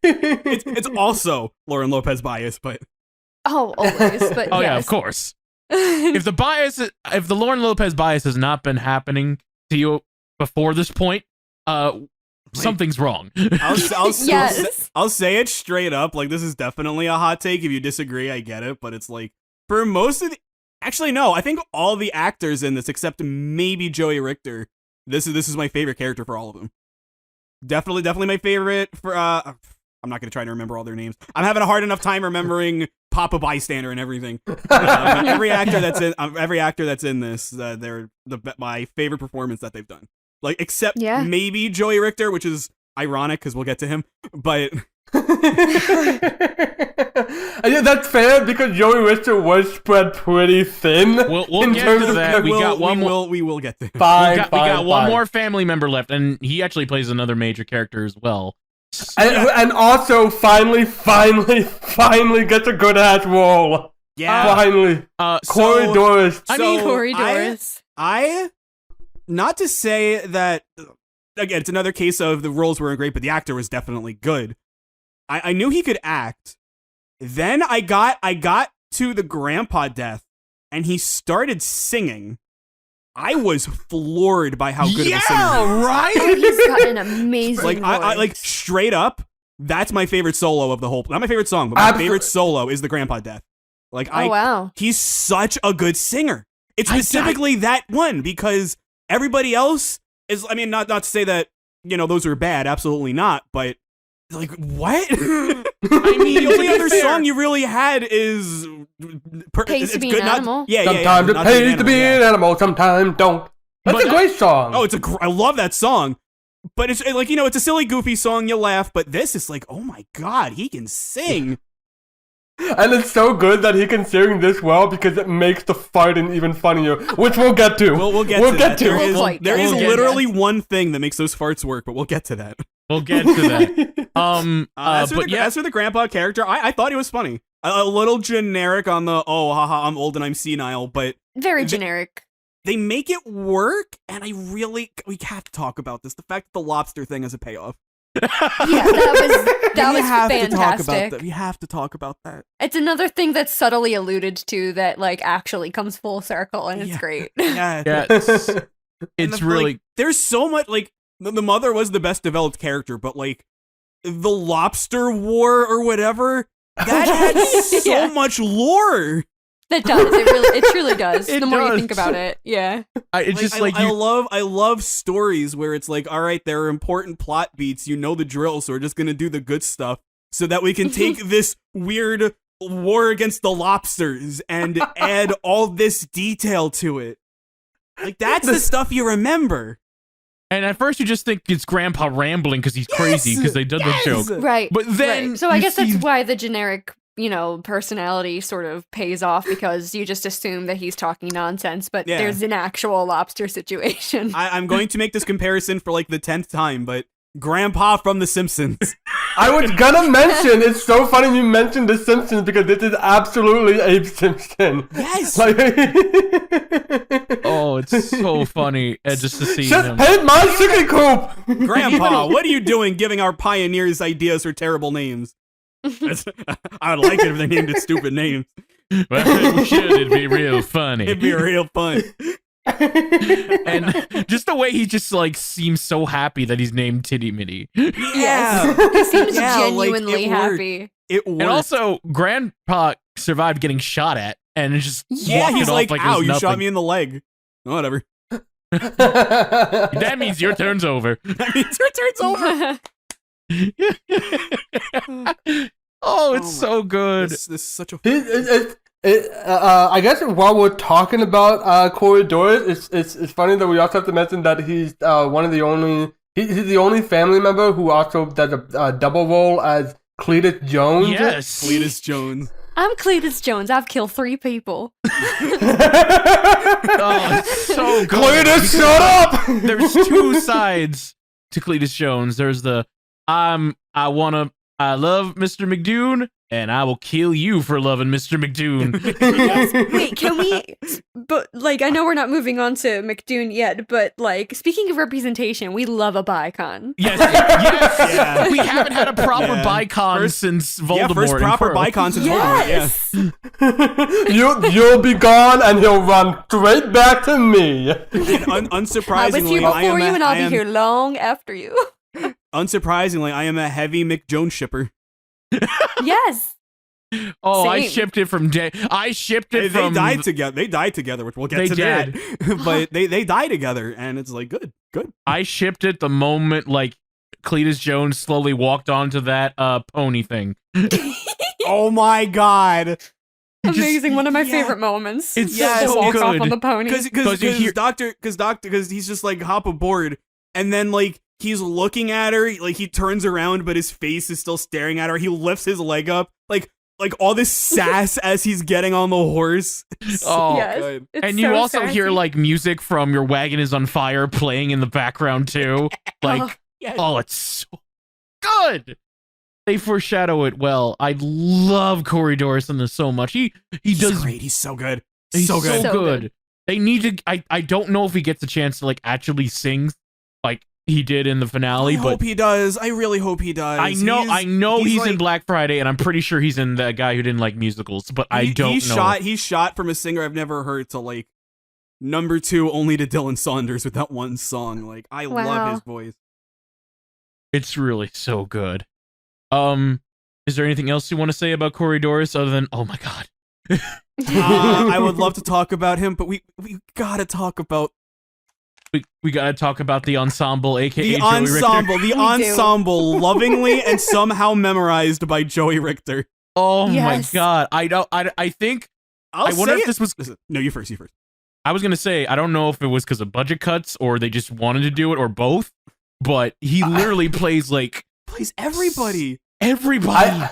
It's also Lauren Lopez bias, but Oh, always, but Oh yeah, yes. of course. If the Lauren Lopez bias has not been happening to you before this point, something's wrong. I'll say it straight up. Like, this is definitely a hot take. If you disagree, I get it. But it's like, for most of the... Actually, no. I think all the actors in this, except maybe Joey Richter, this is my favorite character for all of them. Definitely my favorite for... I'm not going to try to remember all their names. I'm having a hard enough time remembering Papa Bystander and everything. Every actor that's in this, they're my favorite performance that they've done. Like, except maybe Joey Richter, which is ironic because we'll get to him. But yeah, that's fair because Joey Richter was spread pretty thin. We'll get to that. We will get to him. We got one more family member left, and he actually plays another major character as well. And also finally gets a good ass role. Yeah. Finally. Corey Doris. Corey Doris. I not to say that, again, it's another case of the roles weren't great, but the actor was definitely good. I knew he could act. Then I got to the grandpa death, and he started singing. I was floored by how good of a singer he is. Right? Oh, he's got an amazing Like, voice. I like straight up, that's my favorite solo of the whole. Not my favorite song, but my favorite solo is the grandpa death. Like, wow. He's such a good singer. It's specifically that one because everybody else is. I mean, not to say that those are bad. Absolutely not. But like, what? I mean, the only other song you really had is Pays to Be an Animal. Sometimes it pays to be an animal. Sometimes don't. That's a great song. Oh, I love that song. But it's like, it's a silly, goofy song. You laugh. But this is like, oh my god, he can sing. And it's so good that he can sing this well because it makes the fighting even funnier, which we'll get to. We'll get to. There is We'll literally one thing that makes those farts work, but we'll get to that. We'll get to that. As for the grandpa character, I thought he was funny. A little generic on the, oh, haha, I'm old and I'm senile, but... Very generic. They make it work, and we have to talk about this. The fact that the lobster thing is a payoff. Yeah, that was fantastic. We have to talk about that. It's another thing that's subtly alluded to that like actually comes full circle, and it's great. Yeah, Yeah, it's really there's so much like the mother was the best developed character, but like the lobster war or whatever, that had so much lore. That does. It truly does. It the more you does. think about it, yeah. It's just like I love stories where it's like, all right, there are important plot beats. You know the drill, so we're just gonna do the good stuff so that we can take this weird war against the lobsters and add all this detail to it. Like that's the stuff you remember. And at first you just think it's Grandpa rambling because he's crazy because they did the joke. Right. But then right. So I you guess see- that's why the generic, personality sort of pays off, because you just assume that he's talking nonsense, but Yeah. there's an actual lobster situation. I'm going to make this comparison for like the 10th time, but Grandpa from The Simpsons. I was gonna mention, it's so funny you mentioned The Simpsons because this is absolutely Abe Simpson. Yes. Like, Oh, it's so funny just to see just him. hit my chicken coop! Grandpa, what are you doing giving our pioneers ideas for terrible names? I would like it if they named it stupid names. Well, it should. It'd be real funny. It'd be real fun. And just the way he just like seems so happy that he's named Titty Mitty. Yeah. He seems Yeah, like, genuinely it worked. happy. It worked. And also, Grandpa survived getting shot at and just yeah, walked he's it off like, like it ow, was you nothing. shot me in the leg. Whatever. That means your turn's over. That means your turn's over. Oh, it's Oh so good. This is such a... I guess while we're talking about Corridors, it's funny that we also have to mention that he's one of the only he's the only family member who also does a double role as Cletus Jones. Yes. Cletus Jones. I'm Cletus Jones. I've killed 3 people. Oh, it's so good. Cletus, shut up! There's 2 sides to Cletus Jones. There's the I love Mr. McDoon, and I will kill you for loving Mr. McDoon. Wait, can we? But like, I know we're not moving on to McDoon yet, but like, speaking of representation, we love a bicon. Yes. Yeah. We haven't had a proper Yeah. bicon since Voldemort. Yeah, first and proper Pearl. bicon since Voldemort, yeah. You'll be gone, and he'll run straight back to me. And I unsurprisingly, was here I before am you, and I'll I be am- here long after you. Unsurprisingly, I am a heavy Mick Jones shipper. Yes. Oh, I Same. shipped it from day. I shipped it They from. died together. They died together, which we'll get They to did. that. But they die together, and it's like good. I shipped it the moment like Cletus Jones slowly walked onto that pony thing. Oh my god! Amazing. One of my yeah. favorite moments. It's Yeah, the so walk off good. on the pony. Because you hear- because he's just like hop aboard, and then like he's looking at her, like he turns around, but his face is still staring at her. He lifts his leg up, like all this sass as he's getting on the horse. It's Oh, Yes. good. It's and you so also sassy. hear like music from Your Wagon Is on Fire playing in the background too. Like, Yes. oh, it's so good. They foreshadow it well. I love Corey Doris in this so much. He He's does. great. He's so good. He's so good. So good. good. They need to. I don't know if he gets a chance to like actually sing like he did in the finale, I but hope he does. I really hope he does. I know he's in like- Black Friday, and I'm pretty sure he's in The Guy Who Didn't Like Musicals, but I don't know. He's shot from a singer I've never heard to like number 2 only to Dylan Saunders with that one song. Like I love Wow. his voice. It's really so good. Is there anything else you want to say about Corey Doris other than oh my god? I would love to talk about him, but we gotta talk about We gotta talk about the ensemble, aka the Joey ensemble. Richter. The do. ensemble, lovingly and somehow memorized by Joey Richter. Oh Yes. my god! I think I wonder if this was. Listen, no, you first. You first. I was gonna say I don't know if it was because of budget cuts or they just wanted to do it or both, but he literally plays like Plays everybody. everybody.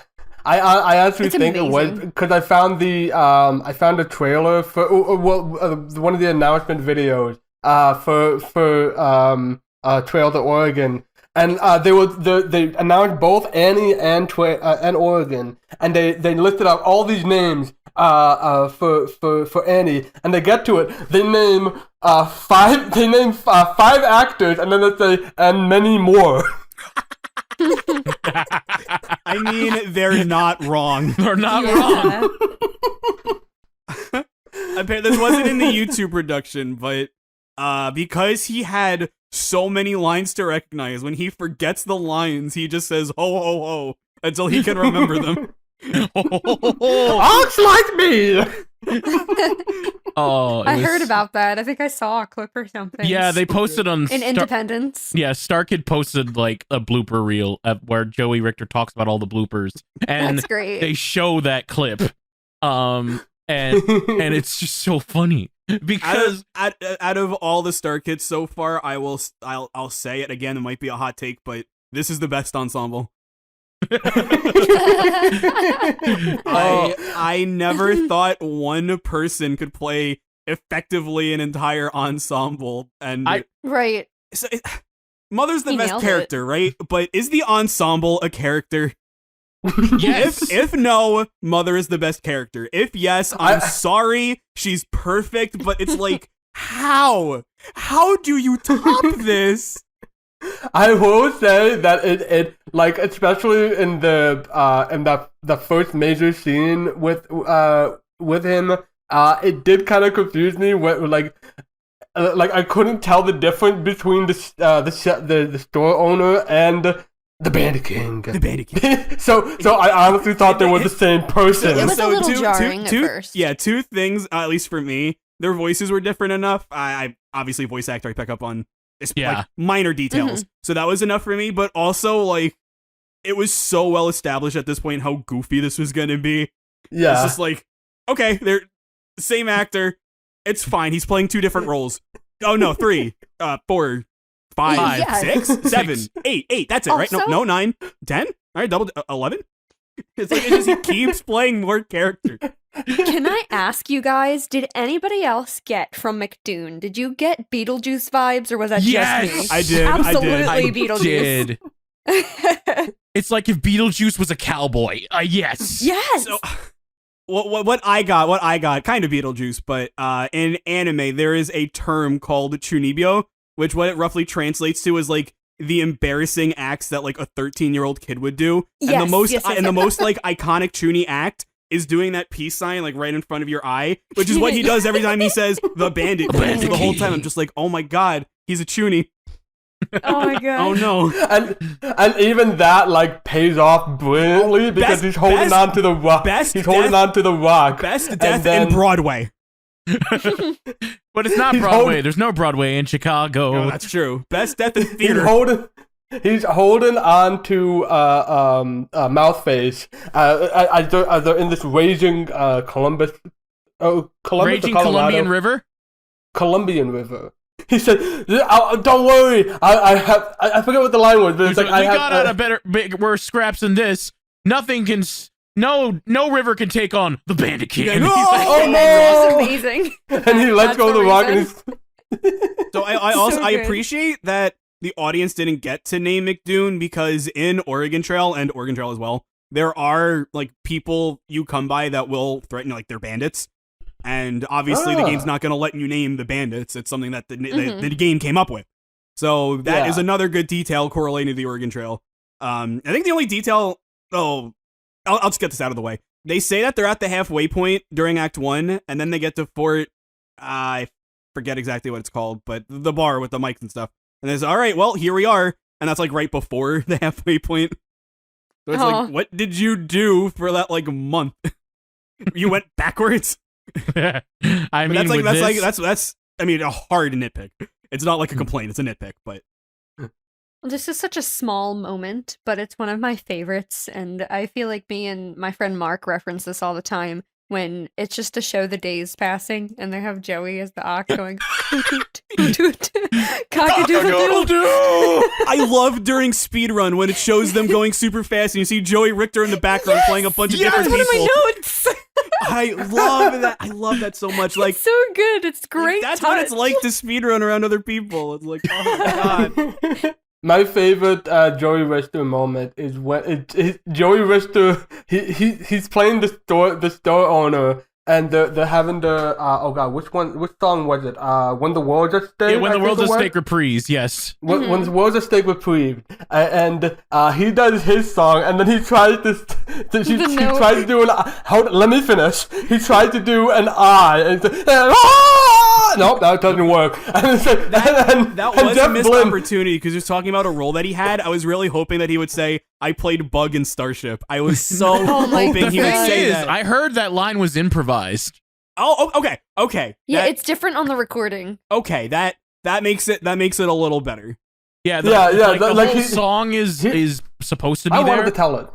I actually It's think it was amazing. because I found the trailer for one of the announcement videos for Trail to Oregon, and they announced both Annie and Oregon, and they listed out all these names for Annie, and they get to it. They name five actors, and then they say and many more. I mean, they're not wrong. They're not Yeah. wrong. Apparently, this wasn't in the YouTube production, but because he had so many lines to recognize. When he forgets the lines, he just says ho ho ho until he can remember them. Looks like me. Oh, I heard about that. I think I saw a clip or something. Yeah, they posted on in Independence. Yeah, StarKid posted like a blooper reel where Joey Richter talks about all the bloopers, and That's great. they show that clip, and it's just so funny because out of all the StarKids so far, I'll say it again. It might be a hot take, but this is the best ensemble. I never thought one person could play effectively an entire ensemble, and right. So Mother's the He best nailed character, right? But is the ensemble a character? yes, If no, Mother is the best character. If yes, I'm sorry, she's perfect, but it's like, how do you top this? I will say that it like, especially in the first major scene with him, it did kind of confuse me. Like I couldn't tell the difference between the store owner and the Bandit King. The Bandit King. So I honestly thought they were the same person. It was a little jarring at first. Yeah, two things, at least for me. Their voices were different enough. I obviously voice actor, I pick up on like minor details. So that was enough for me, but also like it was so well established at this point how goofy this was gonna be. Yeah. It's just like, okay, they're the same actor. It's fine. He's playing two different roles. Oh no, 3, 4, 5, Yeah. 6, 7, 8. That's it, right? Also- No, 9, 10. All right, double 11. It's like he keeps playing more character. Can I ask you guys, did anybody else get from McDoon? Did you get Beetlejuice vibes, or was that Yes! just me? I did. Absolutely I Beetlejuice. did. It's like if Beetlejuice was a cowboy. Yes. Yes. So, what I got, kind of Beetlejuice, but in anime there is a term called chunibyo, which what it roughly translates to is like the embarrassing acts that like a 13-year-old kid would do. And the most the most like iconic chuny act is doing that peace sign like right in front of your eye, which is what he does every time he says the bandit. So the whole time I'm just like, oh my god, he's a chuny. Oh my god. Oh no. And even that like pays off brilliantly because he's holding on to the rock. He's holding on to the rock. Best death in Broadway. But it's not Broadway. There's no Broadway in Chicago. No, that's true. Best death in theater. He's holding on to mouth face. They're in this raging Columbus, Raging Colombian River. Colombian River. He said, "Don't worry, I forget what the line was, but it's like we got out of worse scraps than this. Nothing can." No river can take on the Bandit King. Yeah, no! Oh no! That's amazing. And he lets go of the rock, and he's. So I also So I good. appreciate that the audience didn't get to name McDoon because in Oregon Trail and Oregon Trail as well, there are like people you come by that will threaten like they're bandits, and obviously the game's not going to let you name the bandits. It's something that the game came up with. So that is another good detail correlating to the Oregon Trail. I think the only detail. I'll just get this out of the way. They say that they're at the halfway point during Act 1, and then they get to Fort, I forget exactly what it's called, but the bar with the mics and stuff. And they say, all right, well, here we are. And that's like right before the halfway point. So it's like, what did you do for that like month? You went backwards? I mean, that's I mean, a hard nitpick. It's not like a complaint, it's a nitpick, but This is such a small moment, but it's one of my favorites, and I feel like me and my friend Mark reference this all the time when it's just to show the days passing, and they have Joey as the ox going toot toot toot toot cock-a-doodle-doo. I love during speedrun when it shows them going super fast and you see Joey Richter in the background playing a bunch of different That's people. one of my notes. I love that. I love that so much. Like It's so good. It's great. that's what it's touch. like to speedrun around other people. It's like, oh my god. My favorite Joey Richter moment is when Joey Richter he's playing the store owner, and they're having the which song was it? When the World's at Stake. Yeah, when the world's at stake reprise, yes. When the world's at stake reprise, and he does his song, and then he tries to he tries to do an let me finish. He tried to do an I, and Nope, that doesn't work. That was a Jeff missed Blinn- opportunity because he was talking about a role that he had. I was really hoping that he would say, I played Bug in Starship. I was so Oh my hoping he would God. say Is, that. I heard that line was improvised. Oh, okay. Yeah, That- it's different on the recording. okay. That makes it a little better. Yeah, Yeah, the like whole he- song is supposed to be I there. wanted to tell it.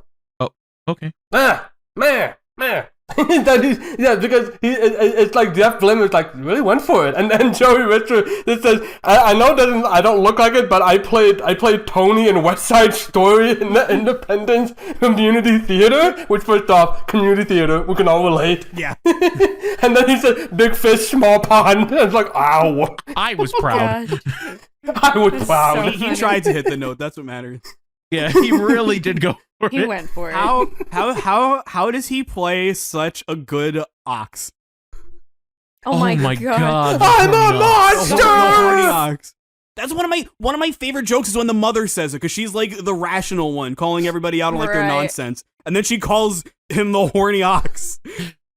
Okay. Man. Because it's like Jeff Blinn was like really went for it, and then Joey Richter just says, I know I don't look like it, but I played Tony in West Side Story in the Independence Community Theater, which first off, community theater, we can all relate. Yeah. And then he said, big fish, small pond. And it's like, ow. I was proud. God. I was That's proud. so He tried to hit the note. That's what matters. Yeah, he really did go for He it. went for it. How does he play such a good ox? Oh my god. I'm a The monster! horny ox. That's one of my favorite jokes is when the mother says it because she's like the rational one, calling everybody out on like their Right. nonsense, and then she calls him the horny ox.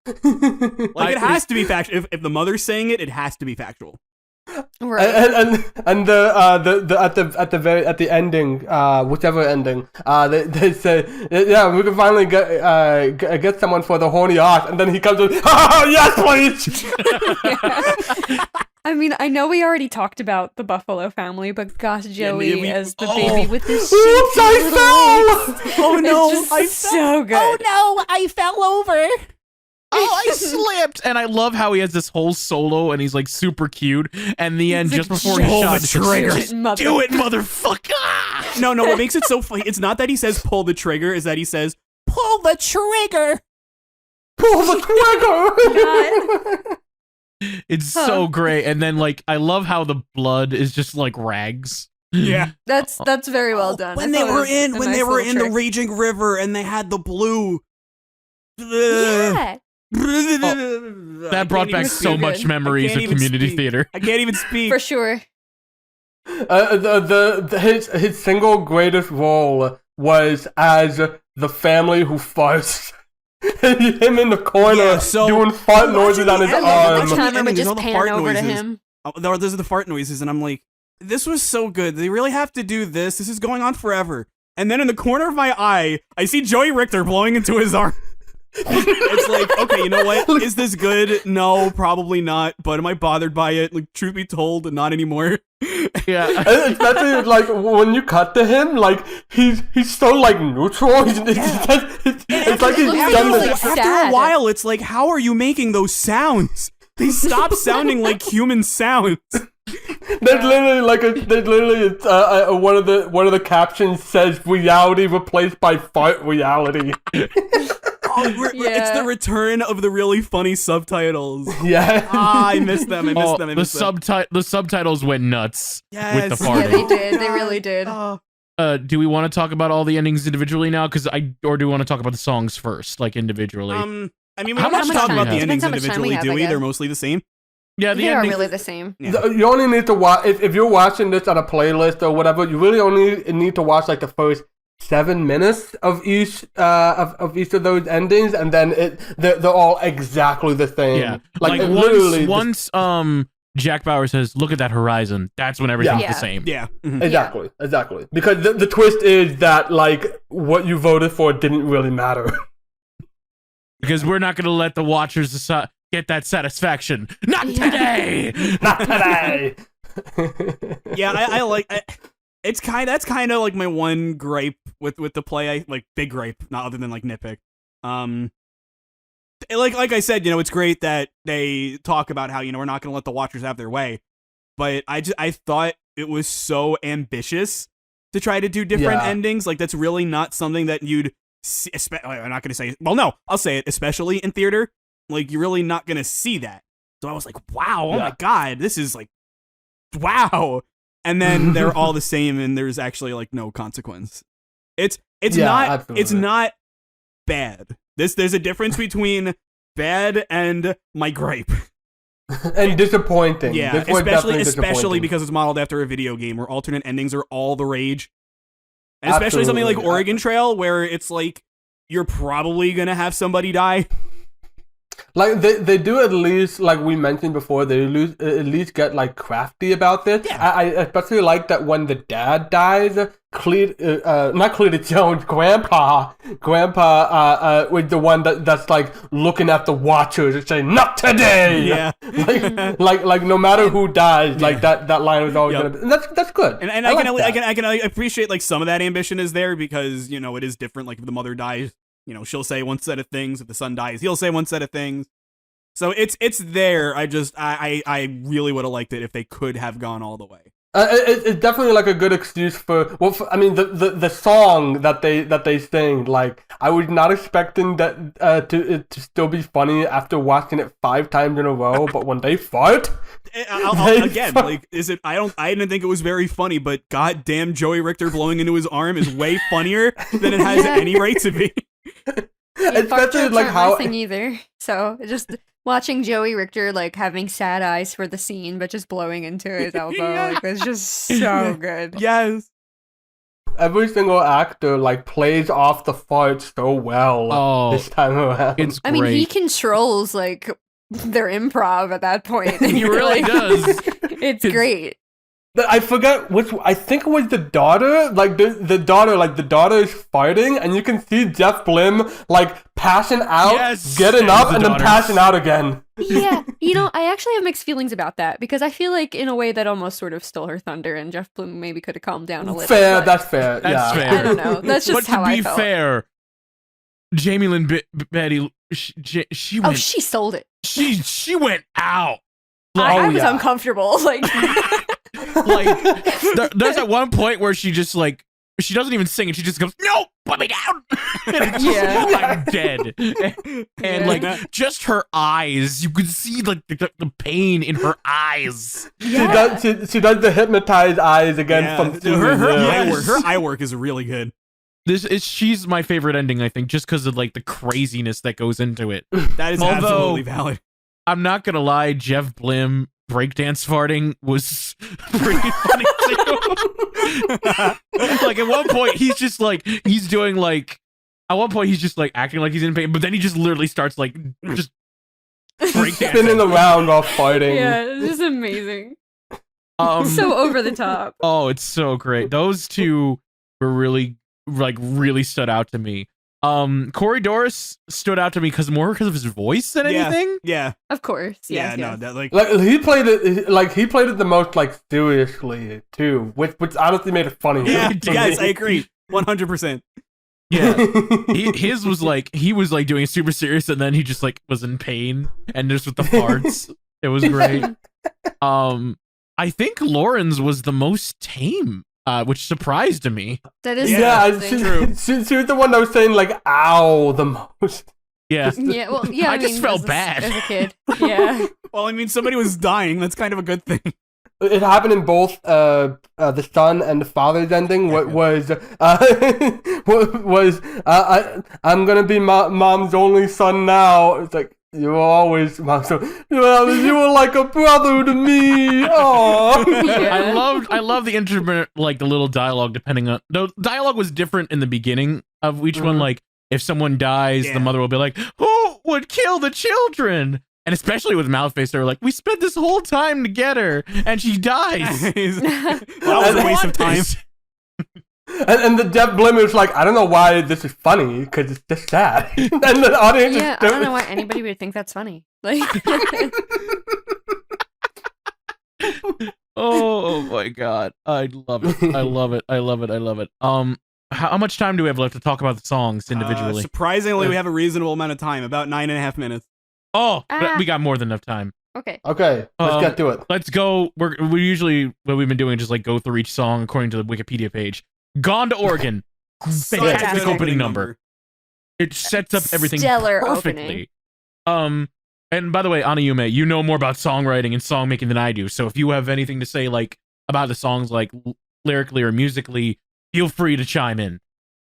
Like it has to be factual. If the mother's saying it, it has to be factual. Right. And at the ending, whichever ending, they say, yeah, we can finally get someone for the horny ox, and then he comes in, yes, please. I mean, I know we already talked about the Buffalo family, but gosh, Joey we- as the oh. baby with his Oops, shapy I little fell! legs. Oh no, It's just I so good. no, I fell over. Oh, I slipped! And I love how he has this whole solo and he's like super cute. And the end, just before he pull shot the trigger. do it, motherfucker! No, what makes it so funny? It's not that he says pull the trigger, is that he says pull the trigger. Pull the trigger! It's so great. And then like I love how the blood is just like rags. Yeah. That's very well done. When I they thought it were was a in nice little the trick. raging river and they had the blue. Yeah. That brought back so speak. much memories of community theater. I can't even speak. For sure. His single greatest role was as the family who farts. Him in the corner Yeah, so- doing fart noises on his Yeah, arm. watching the Camera would ending, there's just all the pan fart over to noises. him. Those are the fart noises, and I'm like, this was so good. They really have to do this. This is going on forever. And then in the corner of my eye, I see Joey Richter blowing into his arm. It's like, okay, you know what? Is this good? No, probably not. But am I bothered by it? Like, truth be told, not anymore. Yeah. Especially like when you cut to him, like he's so like neutral. It's like he's looks done like this. he's After a sad. while, it's like, how are you making those sounds? They stop sounding like human sounds. There's literally one of the captions says reality replaced by fart reality. It's the return of the really funny subtitles. Yeah. I miss them. I miss Oh, them. I the miss them. the subtitles went nuts with the Yes. Yeah, farting. they did. They really did. Oh. Do we want to talk about all the endings individually now? Or do we want to talk about the songs first, like individually? I mean, we How don't much have to talk time about do we the have? endings Depends how much time we individually, have, do I we? guess. They're mostly the same. Yeah, the They are ending. really the same. Yeah. You only need to watch if you're watching this on a playlist or whatever. You really only need to watch like the first 7 minutes of each of each of those endings, and then they're all exactly the same. Yeah, like like literally once Jack Bauer says, "Look at that horizon." That's when everything's Yeah. the same. Yeah. Mhm. Exactly. Because the twist is that like what you voted for didn't really matter. Because we're not going to let the watchers get that satisfaction. Not today. Not today. Yeah, I like. That's kind of like my one gripe with the play. Big gripe, not other than like nitpick. Like I said, it's great that they talk about how we're not going to let the watchers have their way, but I thought it was so ambitious to try to do different Yeah. endings. Like that's really not something that you'd see. I'm not going to say. Well, no, I'll say it. Especially in theater, like you're really not going to see that. So I was like, wow, oh my god, this is like, wow. And then they're all the same, and there's actually like no consequence. It's Yeah, not absolutely. it's not bad. There's a difference between bad and my gripe. And disappointing. Yeah, This was definitely especially disappointing. because it's modeled after a video game where alternate endings are all the rage. And especially something like Absolutely. Oregon Trail, where it's like you're probably gonna have somebody die. Like they do at least, like we mentioned before, they at least get like crafty about this. Yeah. I especially like that when the dad dies, not Cletus Jones, Grandpa was the one that's like looking at the Watchers and saying, "Not today." Yeah. like no matter who dies, like that line was always gonna be, and that's good. And I can appreciate like some of that ambition is there because it is different. Like if the mother dies, she'll say one set of things. If the son dies, he'll say one set of things. So it's there. I really would have liked it if they could have gone all the way. It's definitely like a good excuse I mean the song that they sing, like I was not expecting that to still be funny after watching it 5 times in a row, but when they fart, again, like I didn't think it was very funny, but goddamn Joey Richter blowing into his arm is way funnier than it has any right to be. Especially like how thing either. So just watching Joey Richter like having sad eyes for the scene, but just blowing into his elbow, like it's just so good. Yes. Every single actor like plays off the fart so well this time around. It's great. I mean, he controls like their improv at that point. He really does. It's great. I forget I think it was the daughter, like the daughter is fighting, and you can see Jeff Blim like passing out, getting up, and then passing out again. Yeah, I actually have mixed feelings about that because I feel like in a way that almost sort of stole her thunder, and Jeff Blim maybe could have calmed down a little. Fair, that's fair. That's fair. I don't know. That's just how I felt. But to be fair, Jamie Lynn Betty, she went. Oh, she sold it. She went out. I was uncomfortable. Like there's at one point where she just like she doesn't even sing and she just goes, "No, put me down." I'm dead. And like just her eyes, you could see like the pain in her eyes. Yeah. She does the hypnotized eyes again from her eye work is really good. She's my favorite ending, I think, just because of like the craziness that goes into it. That is absolutely valid. I'm not gonna lie, Jeff Blim breakdance farting was pretty funny too. Like at one point he's just like acting like he's in pain, but then he just literally starts like just breakdancing, spinning around while fighting. Yeah, it's just amazing. So over the top. Oh, it's so great. Those two were really stood out to me. Corey Doris stood out to me more because of his voice than anything. Yeah, of course. Yes, no, yes. that like he played it the most like seriously too, which honestly made it funny. Yeah, yes, I agree, 100%. Yeah, his was like he was like doing super serious, and then he just like was in pain, and just with the farts, it was great. I think Lauren's was the most tame. Which surprised me. That is true. She was the one that was saying like "ow" the most. Yeah. Yeah. Well, yeah. I just felt bad as a kid. Yeah. Well, I mean, somebody was dying. That's kind of a good thing. It happened in both the son and the father's ending. What was I'm gonna be mom's only son now. It's like. You were always, Mom. So, you were like a brother to me. Oh, yeah. I love the intermittent, like the little dialogue. Depending on the dialogue was different in the beginning of each one. Like if someone dies, the mother will be like, "Who would kill the children?" And especially with Mouthface, they were like, "We spent this whole time to get her, and she dies." That was a waste of time. And the Jeff Blim is like, I don't know why this is funny because it's just sad. And the audience I don't know why anybody would think that's funny. Like, oh my god, I love it. I love it. I love it. I love it. How much time do we have left to talk about the songs individually? Surprisingly, we have a reasonable amount of time, about 9.5 minutes. Oh, we got more than enough time. Okay, let's get to it. Let's go. We usually what we've been doing is just like go through each song according to the Wikipedia page. Gone to Oregon. Fantastic opening number. It sets up everything stellar perfectly. Opening. And by the way, Anayume, you know more about songwriting and song making than I do. So if you have anything to say like about the songs like lyrically or musically, feel free to chime in.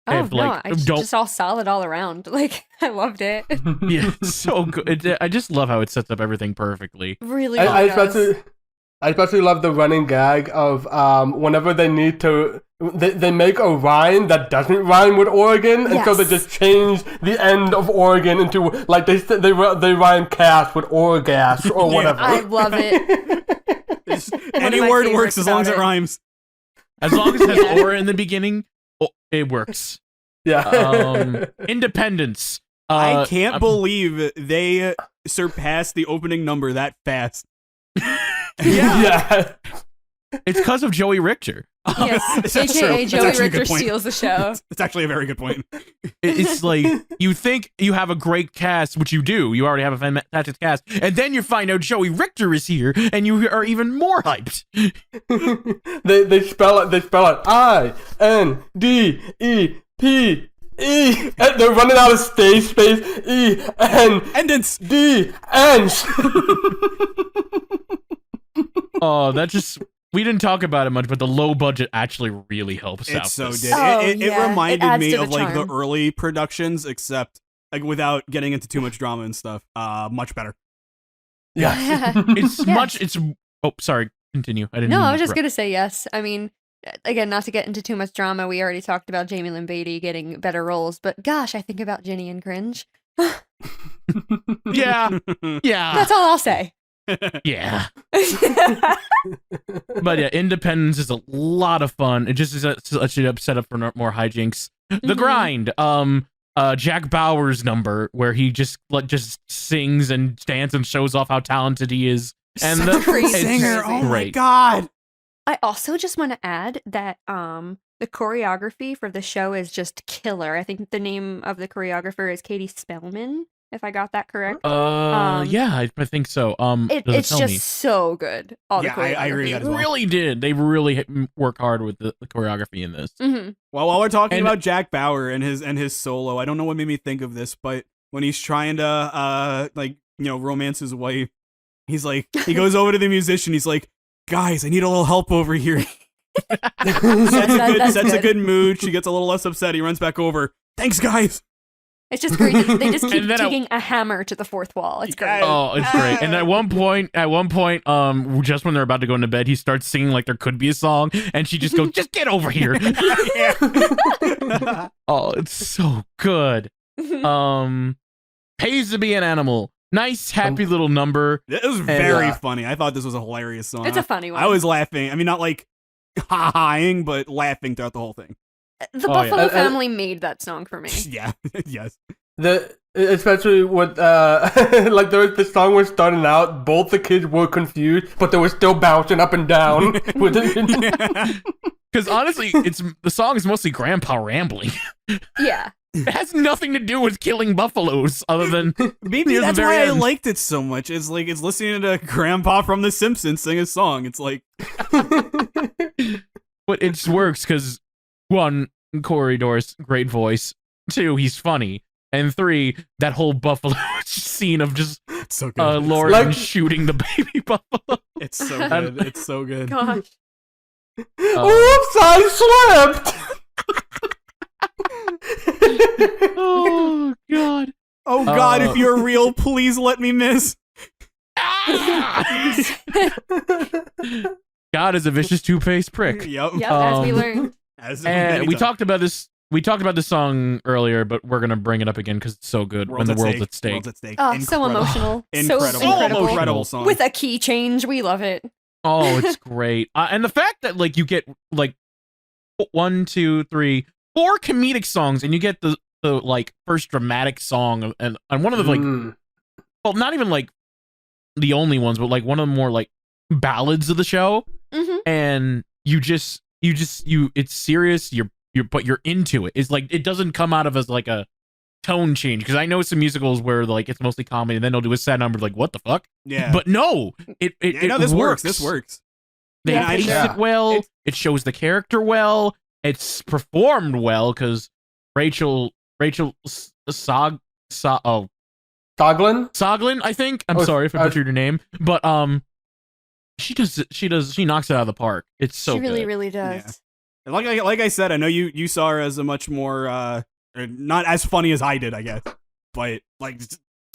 Oh, no, just all solid all around. Like, I loved it. Yeah, it's so good. I just love how it sets up everything perfectly. Really I I especially love the running gag of whenever they need to, they make a rhyme that doesn't rhyme with Oregon, and so they Yes. just change the end of Oregon into like they rhyme cast with Orgas or Yeah. whatever. I love it. Any my word favorites works as long as about it it. rhymes. As long as it has Yeah. aura in the beginning, it works. Yeah. Independence. I can't believe they surpassed the opening number that fast. Yeah. It's because of Joey Richter. Yes, That's true. aka That's Joey actually a good Richter point. steals the show. It's actually a very good point. It's like you think you have a great cast, which you do. You already have a fantastic cast, and then you find out Joey Richter is here, and you are even more hyped. they spell it INDEPE. And they're running out of stage space. Endance. END. Oh, that just we didn't talk about it much, but the low budget actually really helps out. It so this. did. Oh, It yeah. It reminded adds me to the of like the charm. early productions, except like without getting into too much drama and stuff. Much better. Yeah. It's Yes. much. It's. Oh, sorry. Continue. I didn't. No, mean I to was just interrupt. gonna say yes. I mean, again, not to get into too much drama. We already talked about Jamie Lynn Beatty getting better roles, but gosh, I think about Ginny and cringe. Yeah. Yeah. That's all I'll say. Yeah. But yeah, Independence is a lot of fun. It just is such a set up for more hijinks. The Mhm. grind. Jack Bauer's number where he just sings and dances and shows off how talented he is. And Such the a great it's singer. crazy. Oh my Great. god. I also just want to add that the choreography for the show is just killer. I think the name of the choreographer is Katie Spellman, if I got that correct. Yeah, I think so. Does It's tell just me. so good. All Yeah, the I agree with choreography. that as well. Really did. They really work hard with the choreography in this. Mm-hmm. Well, while we're talking And- about Jack Bauer and his solo, I don't know what made me think of this, but when he's trying to romance his wife, he's like he goes over to the musician, he's like, "Guys, I need a little help over here." That's Sets a good. good mood. She gets a little less upset. He runs back over. Thanks, guys. It's just great. They just keep And then taking a hammer to the fourth wall. It's great. Yeah. Oh, it's great. And at one point, just when they're about to go into bed, he starts singing like there could be a song, and she just goes, "Just get over here." Oh, it's so good. Pays to be an animal. Nice, happy little number. It was very yeah. funny. I thought this was a hilarious song. It's a funny one. I was laughing. I mean, not like ha-haing, but laughing throughout the whole thing. The Oh, Buffalo yeah. Family made that song for me. Yeah. Yes. Especially with like the song was starting out, both the kids were confused, but they were still bouncing up and down with it. Because honestly, the song is mostly Grandpa rambling. Yeah. It has nothing to do with killing buffaloes, other than Maybe near the that's very why I end. liked it so much. It's like it's listening to Grandpa from The Simpsons sing a song. It's like But it works because 1, Corey Dor's great voice. 2, he's funny. And 3, that whole buffalo scene of just it's so good. Lauren Like- shooting the baby buffalo. It's so good. It's so good. Gosh. Oops, I slipped. Oh God! Oh God, if you're real, please let me miss. Ah! God is a vicious two-faced prick. Yep. Yep, as we Um, learned. As And many we times. talked about this. We talked about this song earlier, but we're gonna bring it up again because it's so good. When the world's at stake. World's at stake. Oh, so Incredible. emotional. Incredible. So incredible. Incredible song. With a key change. We love it. Oh, it's great. And the fact that like you get like 1, 2, 3, 4 comedic songs, and you get the like first dramatic song, and one of the like, well, not even like the only ones, but like one of the more like ballads of the show. Mm-hmm. And you it's serious. But you're into it. It's like it doesn't come out of as like a tone change, because I know some musicals where like it's mostly comedy and then they'll do a sad number like what the fuck. Yeah. But no, it no, this works. This works. They Yeah, for pace sure. it well. It's- It shows the character well. It's performed well because Rachel Soglin, I think. I'm Oh, sorry if I butchered your name, but she knocks it out of the park. It's so she really, good. really does. Yeah. And like I said, I know you saw her as a much more not as funny as I did, I guess. But like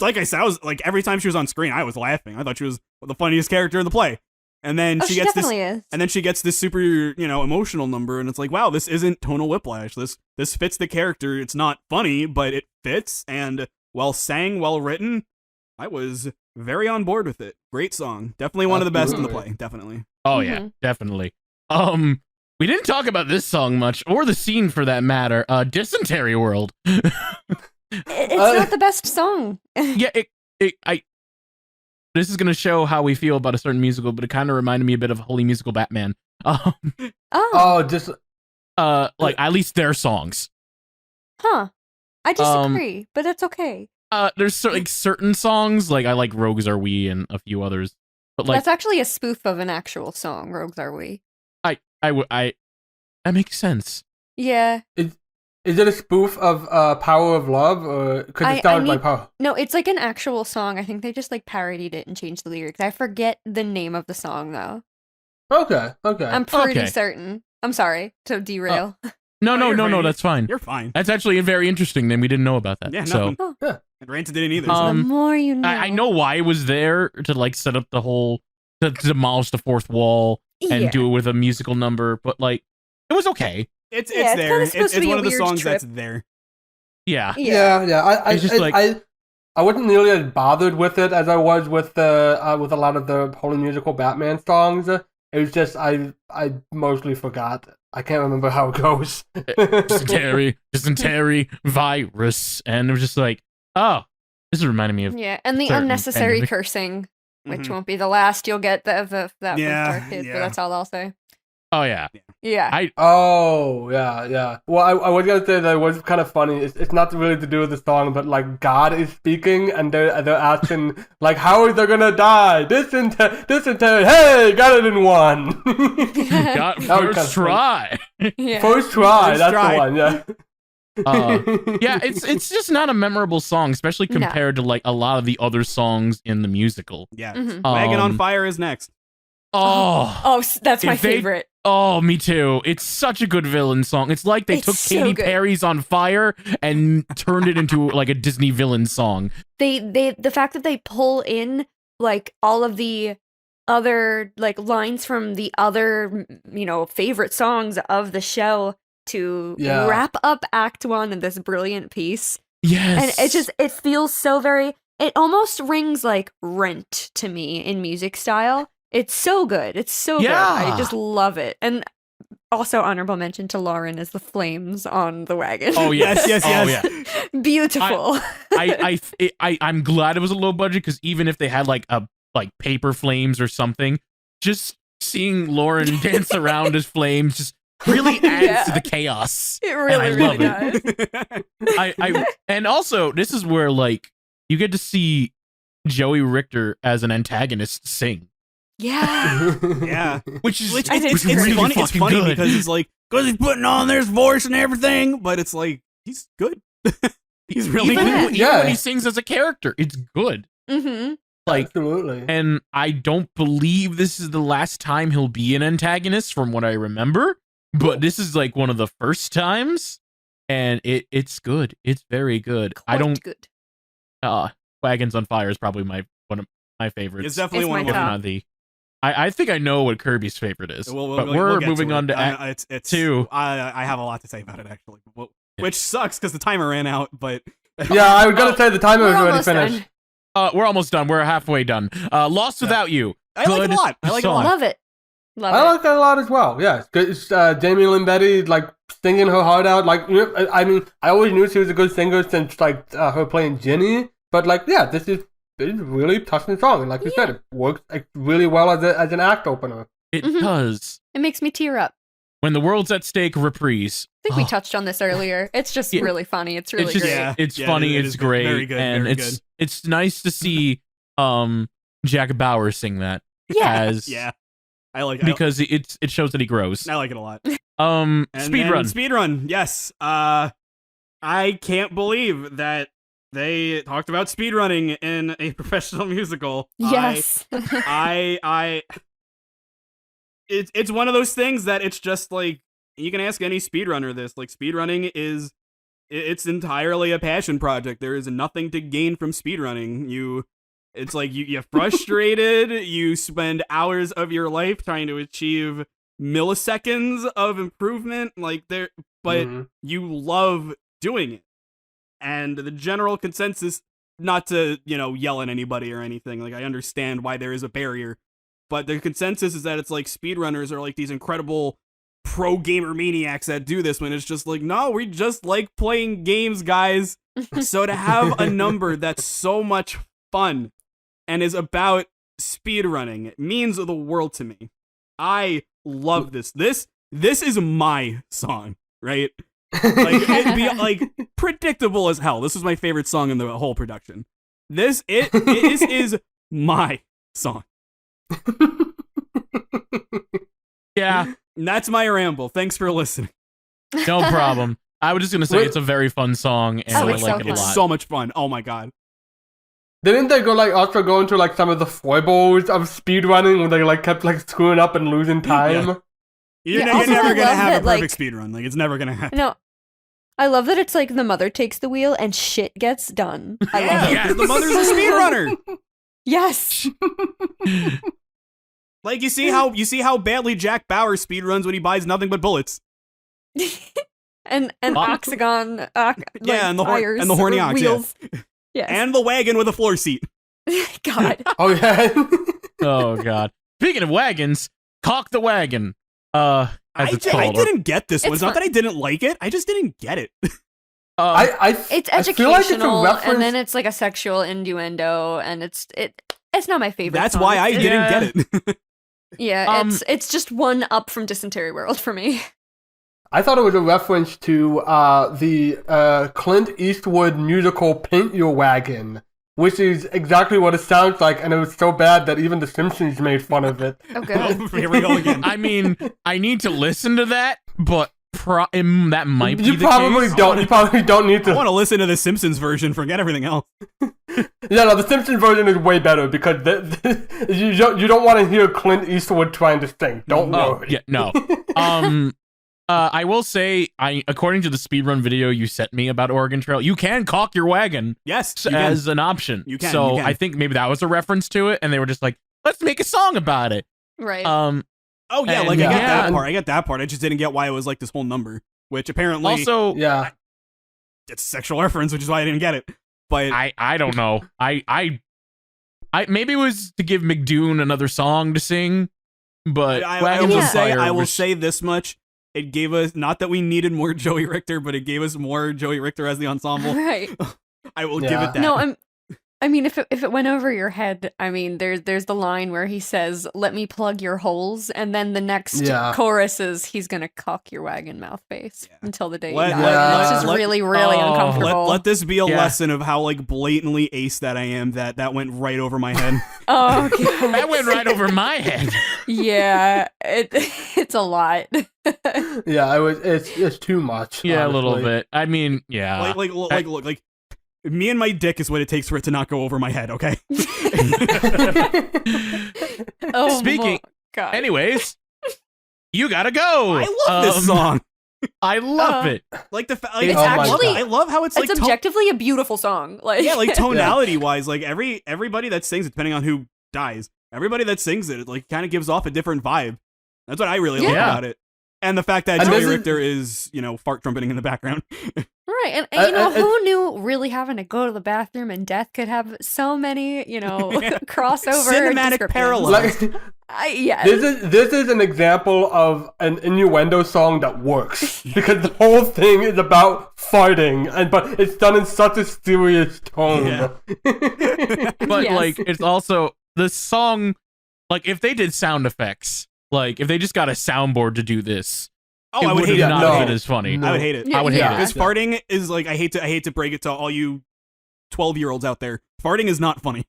I said, I was like every time she was on screen, I was laughing. I thought she was the funniest character in the play. And then Oh, she she gets this, definitely is. and then she gets this super, emotional number, and it's like, wow, this isn't tonal whiplash. This fits the character. It's not funny, but it fits, and well sang, well written. I was very on board with it. Great song. Definitely one of the best in the Absolutely. play. Definitely. Oh yeah, definitely. We didn't talk about this song much, or the scene for that matter. Dysentery World. It's not the best song. Yeah, this is gonna show how we feel about a certain musical, but it kind of reminded me a bit of Holy Musical Batman. Oh. Just Like at least their songs. Huh. I disagree, but that's okay. There's certain songs, like I like Rogues Are We and a few others, but like That's actually a spoof of an actual song, Rogues Are We. that makes sense. Yeah. is it a spoof of Power of Love, or because it sounds like Power? No, it's like an actual song. I think they just like parodied it and changed the lyrics. I forget the name of the song though. Okay. I'm pretty Okay. certain. I'm sorry to derail. No, you're fine. that's fine. You're fine. That's actually very interesting. Then we didn't know about that. Yeah, so nothing. Yeah. And Ranta didn't either. the more you know. I know why it was there to like set up the whole to demolish the fourth wall and Yeah. do it with a musical number, but like it was okay. It's Yeah, it's there. kinda supposed It's to be one a of the weird songs trip. that's there. Yeah. Yeah. It's just like- I wasn't nearly as bothered with it as I was with with a lot of the Holy Musical Batman songs. It was just I mostly forgot. I can't remember how it goes. dysentery virus, and it was just like, oh, this is reminding me of Yeah, and the certain unnecessary ending. cursing, which Mhm. won't be the last you'll get that from Yeah, StarKid, yeah. but that's all I'll say. oh yeah. Yeah. Oh, yeah. Well, I was gonna say that it was kind of funny. It's not really to do with the song, but like God is speaking, and they're asking like, how are they gonna die? Dysentery. Hey, got it in one. Got That was first kinda try. Yeah. First try. First That's try. the one. Yeah. Yeah, it's just not a memorable song, especially No. compared to like a lot of the other songs in the musical. Yeah. Mhm. Wagon on Um, Fire is next. Oh, Oh, that's my If they- favorite. oh, me too. It's such a good villain song. It's like they It's took so Katy good. Perry's On Fire and turned it into like a Disney villain song. The fact that they pull in like all of the other like lines from the other favorite songs of the show to Yeah. wrap up Act 1 in this brilliant piece. Yes. And it feels so very, it almost rings like Rent to me in music style. It's so good. It's so good. I Yeah. just love it. And also honorable mention to Lauren as the flames on the wagon. Oh yes, Yes, Oh yes. yeah. Beautiful. I'm glad it was a low budget because even if they had like paper flames or something, just seeing Lauren dance around as flames just really adds Yeah. to the chaos. It really, I really love does. I and also this is where like you get to see Joey Richter as an antagonist sing, Yeah. Yeah. which is Which I think it's really funny. It's fucking funny good. because it's like because he's putting on this voice and everything, but it's like he's good. He's really even, good. even Yeah. when he sings as a character, it's good. Mm-hmm. Like, Absolutely. and I don't believe this is the last time he'll be an antagonist, from what I remember. But this is like one of the first times, and it's good. It's very good. I don't. Good. Wagons on Fire is probably one of my favorites. It's definitely It's one my of if them. top. not the. I think I know what Kirby's favorite is, We'll but we're get moving to on it. to Act it's 2. I have a lot to say about it actually, which sucks because the timer ran out. But Yeah, I was gonna say the timer We're was already almost finished. done. We're almost done. We're halfway done. Lost Without You. I like it a Good lot. I like it a song. lot. Love it. Love I it. like that a lot as well. Yeah, it's Jamie Lynn Betty like singing her heart out. Like I mean, I always knew she was a good singer since like her playing Ginny. But like, yeah, this is a really touching song, and like you said, it works like, really well as an act opener. It Mhm. does. It makes me tear up. When the World's at Stake reprise. I think we Oh, touched on this earlier. It's just Yeah. really funny. It's really it's just great. Yeah. it's Yeah, funny, it it's is great, very good, and very it's nice to see Jack Bauer sing that Yeah. as Yeah, I like because it shows that he grows. I like it a lot. Speedrun. Speedrun, yes. I can't believe that they talked about speedrunning in a professional musical. Yes. I it's one of those things that it's just like you can ask any speedrunner this. Like speedrunning is it's entirely a passion project. There is nothing to gain from speedrunning. You It's like you're frustrated. You spend hours of your life trying to achieve milliseconds of improvement, but you love doing it. And the general consensus, not to yell at anybody or anything, like I understand why there is a barrier, but the consensus is that it's like speedrunners are like these incredible pro gamer maniacs that do this, when it's just like, no, we just like playing games, guys. So to have a number that's so much fun and is about speedrunning, it means the world to me. I love this. This is my song, right? Like, it'd be like predictable as hell. This is my favorite song in the whole production. This is my song. Yeah. And that's my ramble. Thanks for listening. No problem. I was just gonna say it's a very fun song, and I like it a lot. It's so much fun. Oh my god. Didn't they also go into like some of the foibles of speedrunning when they like kept like screwing up and losing time? Yeah. You're Also, never I gonna love have a that, perfect speedrun. Like, it's never gonna happen. No, I love that it's like the mother takes the wheel and shit gets done. I love it. Yeah, the mother's a speedrunner. Yes. Like, you see how badly Jack Bauer speedruns when he buys nothing but bullets. and Oxygon, and the tires and the horny or ox, wheels. Yes. And the wagon with a floor seat. God. Oh yeah. Oh god. Speaking of wagons, cock the wagon. As it's I called. didn't get this one. It's It's not fun. that I didn't like it. I just didn't get it. It's I feel like it's a educational, reference. and then it's like a sexual innuendo, and it's not my favorite. That's song. why I It's- didn't get it. Yeah, it's just one up from Dysentery World for me. I thought it was a reference to the Clint Eastwood musical Paint Your Wagon, which is exactly what it sounds like, and it was so bad that even The Simpsons made fun of it. Oh, good. Here we go again. I mean, I need to listen to that, but that might be You the probably case. don't. You probably don't need I to. want to listen to the Simpsons version. Forget everything else. Yeah, no, the Simpsons version is way better because you don't want to hear Clint Eastwood trying to sing. Don't Oh, worry. yeah, no. I will say, according to the speedrun video you sent me about Oregon Trail, you can caulk your wagon Yes, you as an option. You can, So you can. I think maybe that was a reference to it, and they were just like, let's make a song about it. Right. Oh yeah, And like I get that yeah. part. I get that part. I just didn't get why it was like this whole number, which apparently Also, Yeah. it's a sexual reference, which is why I didn't get it. But I don't know. I maybe it was to give McDoon another song to sing, but I Wagons will on say Fire I will was- say this much: it gave us, not that we needed more Joey Richter, but it gave us more Joey Richter as the ensemble. right. I will give Yeah. it that. No, I mean, if it went over your head, I mean, there's the line where he says, "Let me plug your holes," and then the next Yeah. chorus is, "He's gonna cock your wagon mouth face until the day Let- you die." let- It's just let- really, really oh, uncomfortable. Let this be a Yeah. lesson of how like blatantly ace that I am. That went right over my head. Oh, God. that went right over my head. Yeah, it's a lot. Yeah, it's too much. Yeah, a little honestly. bit. I mean, yeah. Look, me and my dick is what it takes for it to not go over my head. Okay. Oh, Speaking- my God. Anyways, you gotta go. I love this song. I love Uh, it. Like It's Oh my actually God. I love how it's like it's objectively a beautiful song. Like yeah, like tonality wise, like everybody that sings it, depending on who dies, everybody that sings it, like kind of gives off a different vibe. That's what I really like Yeah. about it. And the fact that And Joey this is- Richter is, fart trumpeting in the background. Right, and I- you know, I- who knew really having to go to the bathroom and death could have so many, crossover Cinematic descriptions. parallels. Like, Yes. this is an example of an innuendo song that works because the whole thing is about farting, but it's done in such a serious tone. Yeah. But Yes. like, it's also the song. Like, if they did sound effects, like if they just got a soundboard to do this, Oh, it I would would hate have it. not No. been as funny. No. I would hate it. I would hate Yeah. it. Because farting is like I hate to break it to all you 12-year-olds out there. Farting is not funny.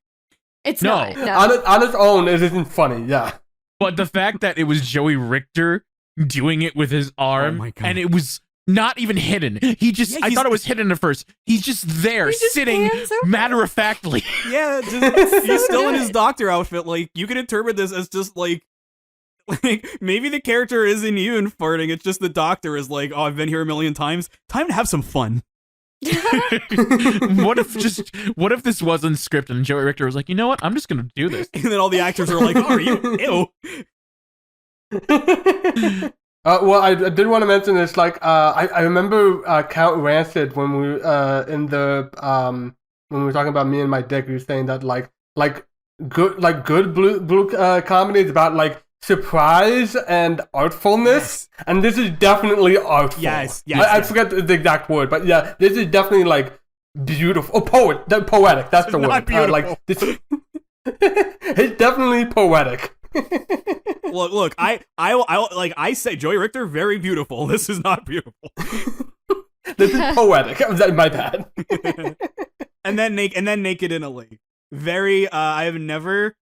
It's No. not. No. On its own, it isn't funny. Yeah. But the fact that it was Joey Richter doing it with his arm, my God. and it was not even hidden. He just, Yeah, I he's- thought it was hidden at first. He's just there, He just sitting hands over. matter of factly. Yeah, just, he's still in his good. doctor outfit. Like, you could interpret this as just like maybe the character isn't you and farting. It's just the doctor is like, oh, I've been here a million times. Time to have some fun. What if this wasn't scripted and Joey Richter was like, you know what? I'm just gonna do this. And then all the actors are like, oh, are you? Ew. Well, I did want to mention this. Like, I remember Count Rancid when we in the when we were talking about Me and My Dick. We were saying that like good blue comedy is about like surprise and artfulness, and this is definitely artful. Yes. I forget the exact word, but yeah, this is definitely like beautiful. Oh, poetic. That's the word. Not beautiful. Like this, it's definitely poetic. Look, I say Joey Richter, very beautiful. This is not beautiful. This is poetic. My bad. and then Naked in a Lake. Very. I have never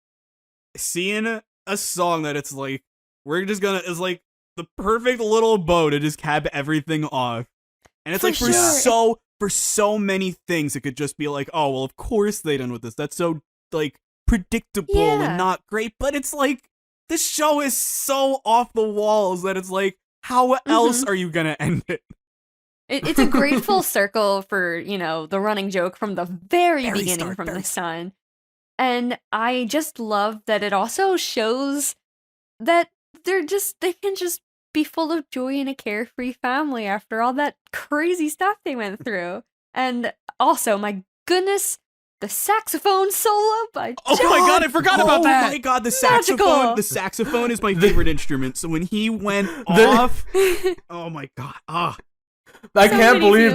seen a song that it's like it's like the perfect little bow to just cap everything off, and it's for so many things it could just be like, oh well, of course they done with this. That's so like predictable and not great, but it's like this show is so off the walls that it's like, how else are you gonna end it? It's a great full circle for, the running joke from the very beginning from the sun. And I just love that it also shows that they can just be full of joy in a carefree family after all that crazy stuff they went through. And also, my goodness, the saxophone solo by John. Oh my god, I forgot about that. Oh my god, the saxophone. Magical. The saxophone is my favorite instrument. So when he went off, oh my god. I can't believe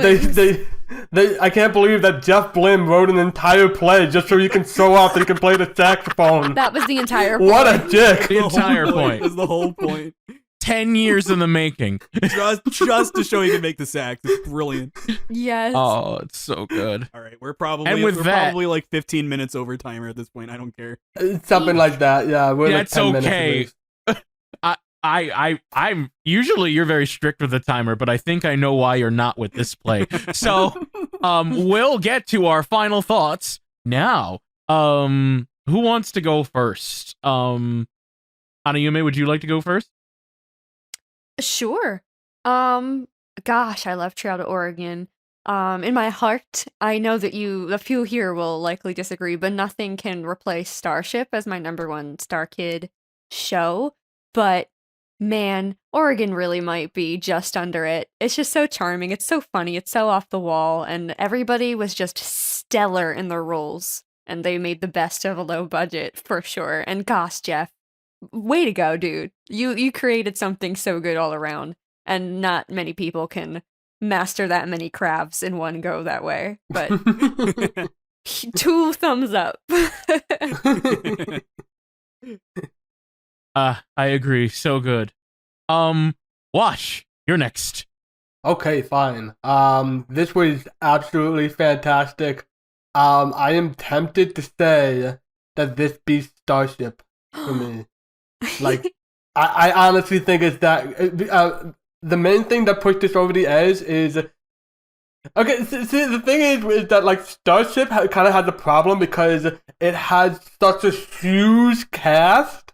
I can't believe that Jeff Blim wrote an entire play just so he can show off that he can play the saxophone. That was the entire point. What a dick. The entire point. That's the whole point. 10 years in the making. just to show he can make the sax. It's brilliant. Yes. Oh, it's so good. All right, we're probably like 15 minutes over timer at this point. I don't care. Something like that. Yeah, we're like That's 10 minutes okay. I'm usually you're very strict with the timer, but I think I know why you're not with this play. So, we'll get to our final thoughts now. Who wants to go first? Anayume, would you like to go first? Sure. Gosh, I love Trail to Oregon. In my heart, I know that a few here will likely disagree, but nothing can replace Starship as my number one StarKid show. But man, Oregon really might be just under it. It's just so charming. It's so funny. It's so off the wall, and everybody was just stellar in their roles, and they made the best of a low budget for sure. And gosh, Jeff, way to go, dude. You created something so good all around, and not many people can master that many crafts in one go that way. But 2 thumbs up. I agree. So good. Wash, you're next. Okay, fine. This was absolutely fantastic. I am tempted to say that this beats Starship for me. Like, I honestly think it's that. The main thing that pushed this over the edge is. Okay, see, the thing is that, like, Starship kind of has a problem because it has such a huge cast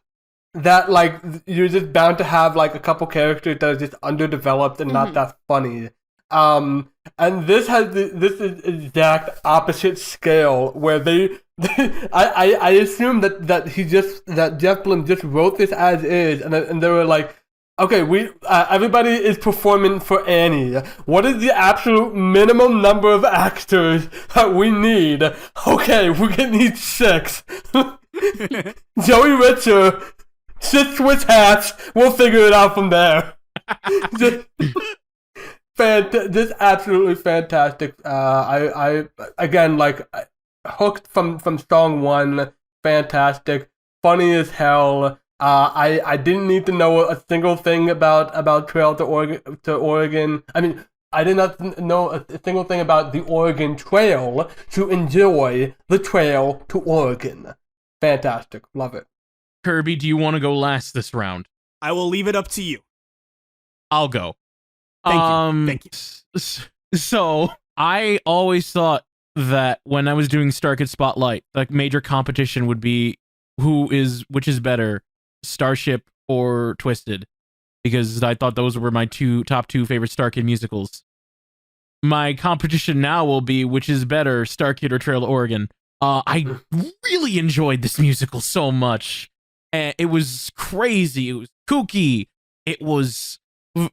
that, like, you're just bound to have, like, a couple characters that are just underdeveloped and not that funny. And this has this is exact opposite scale where I assume that Jeff Blim just wrote this as is, and they were like, okay, everybody is performing for Annie. What is the absolute minimum number of actors that we need? Okay, we're gonna need 6. Joey Richter, 6 switch hats. We'll figure it out from there. Just absolutely fantastic. I again, like, hooked from song 1. Fantastic, funny as hell. I didn't need to know a single thing about Trail to Oregon. I mean, I did not know a single thing about the Oregon Trail to enjoy the Trail to Oregon. Fantastic, love it. Kirby, do you want to go last this round? I will leave it up to you. I'll go. Thank you. So I always thought that when I was doing StarKid Spotlight, like, major competition would be which is better, Starship or Twisted, because I thought those were my top two favorite StarKid musicals. my competition now will be which is better, StarKid or Trail to Oregon. I really enjoyed this musical so much. It was crazy. It was kooky. It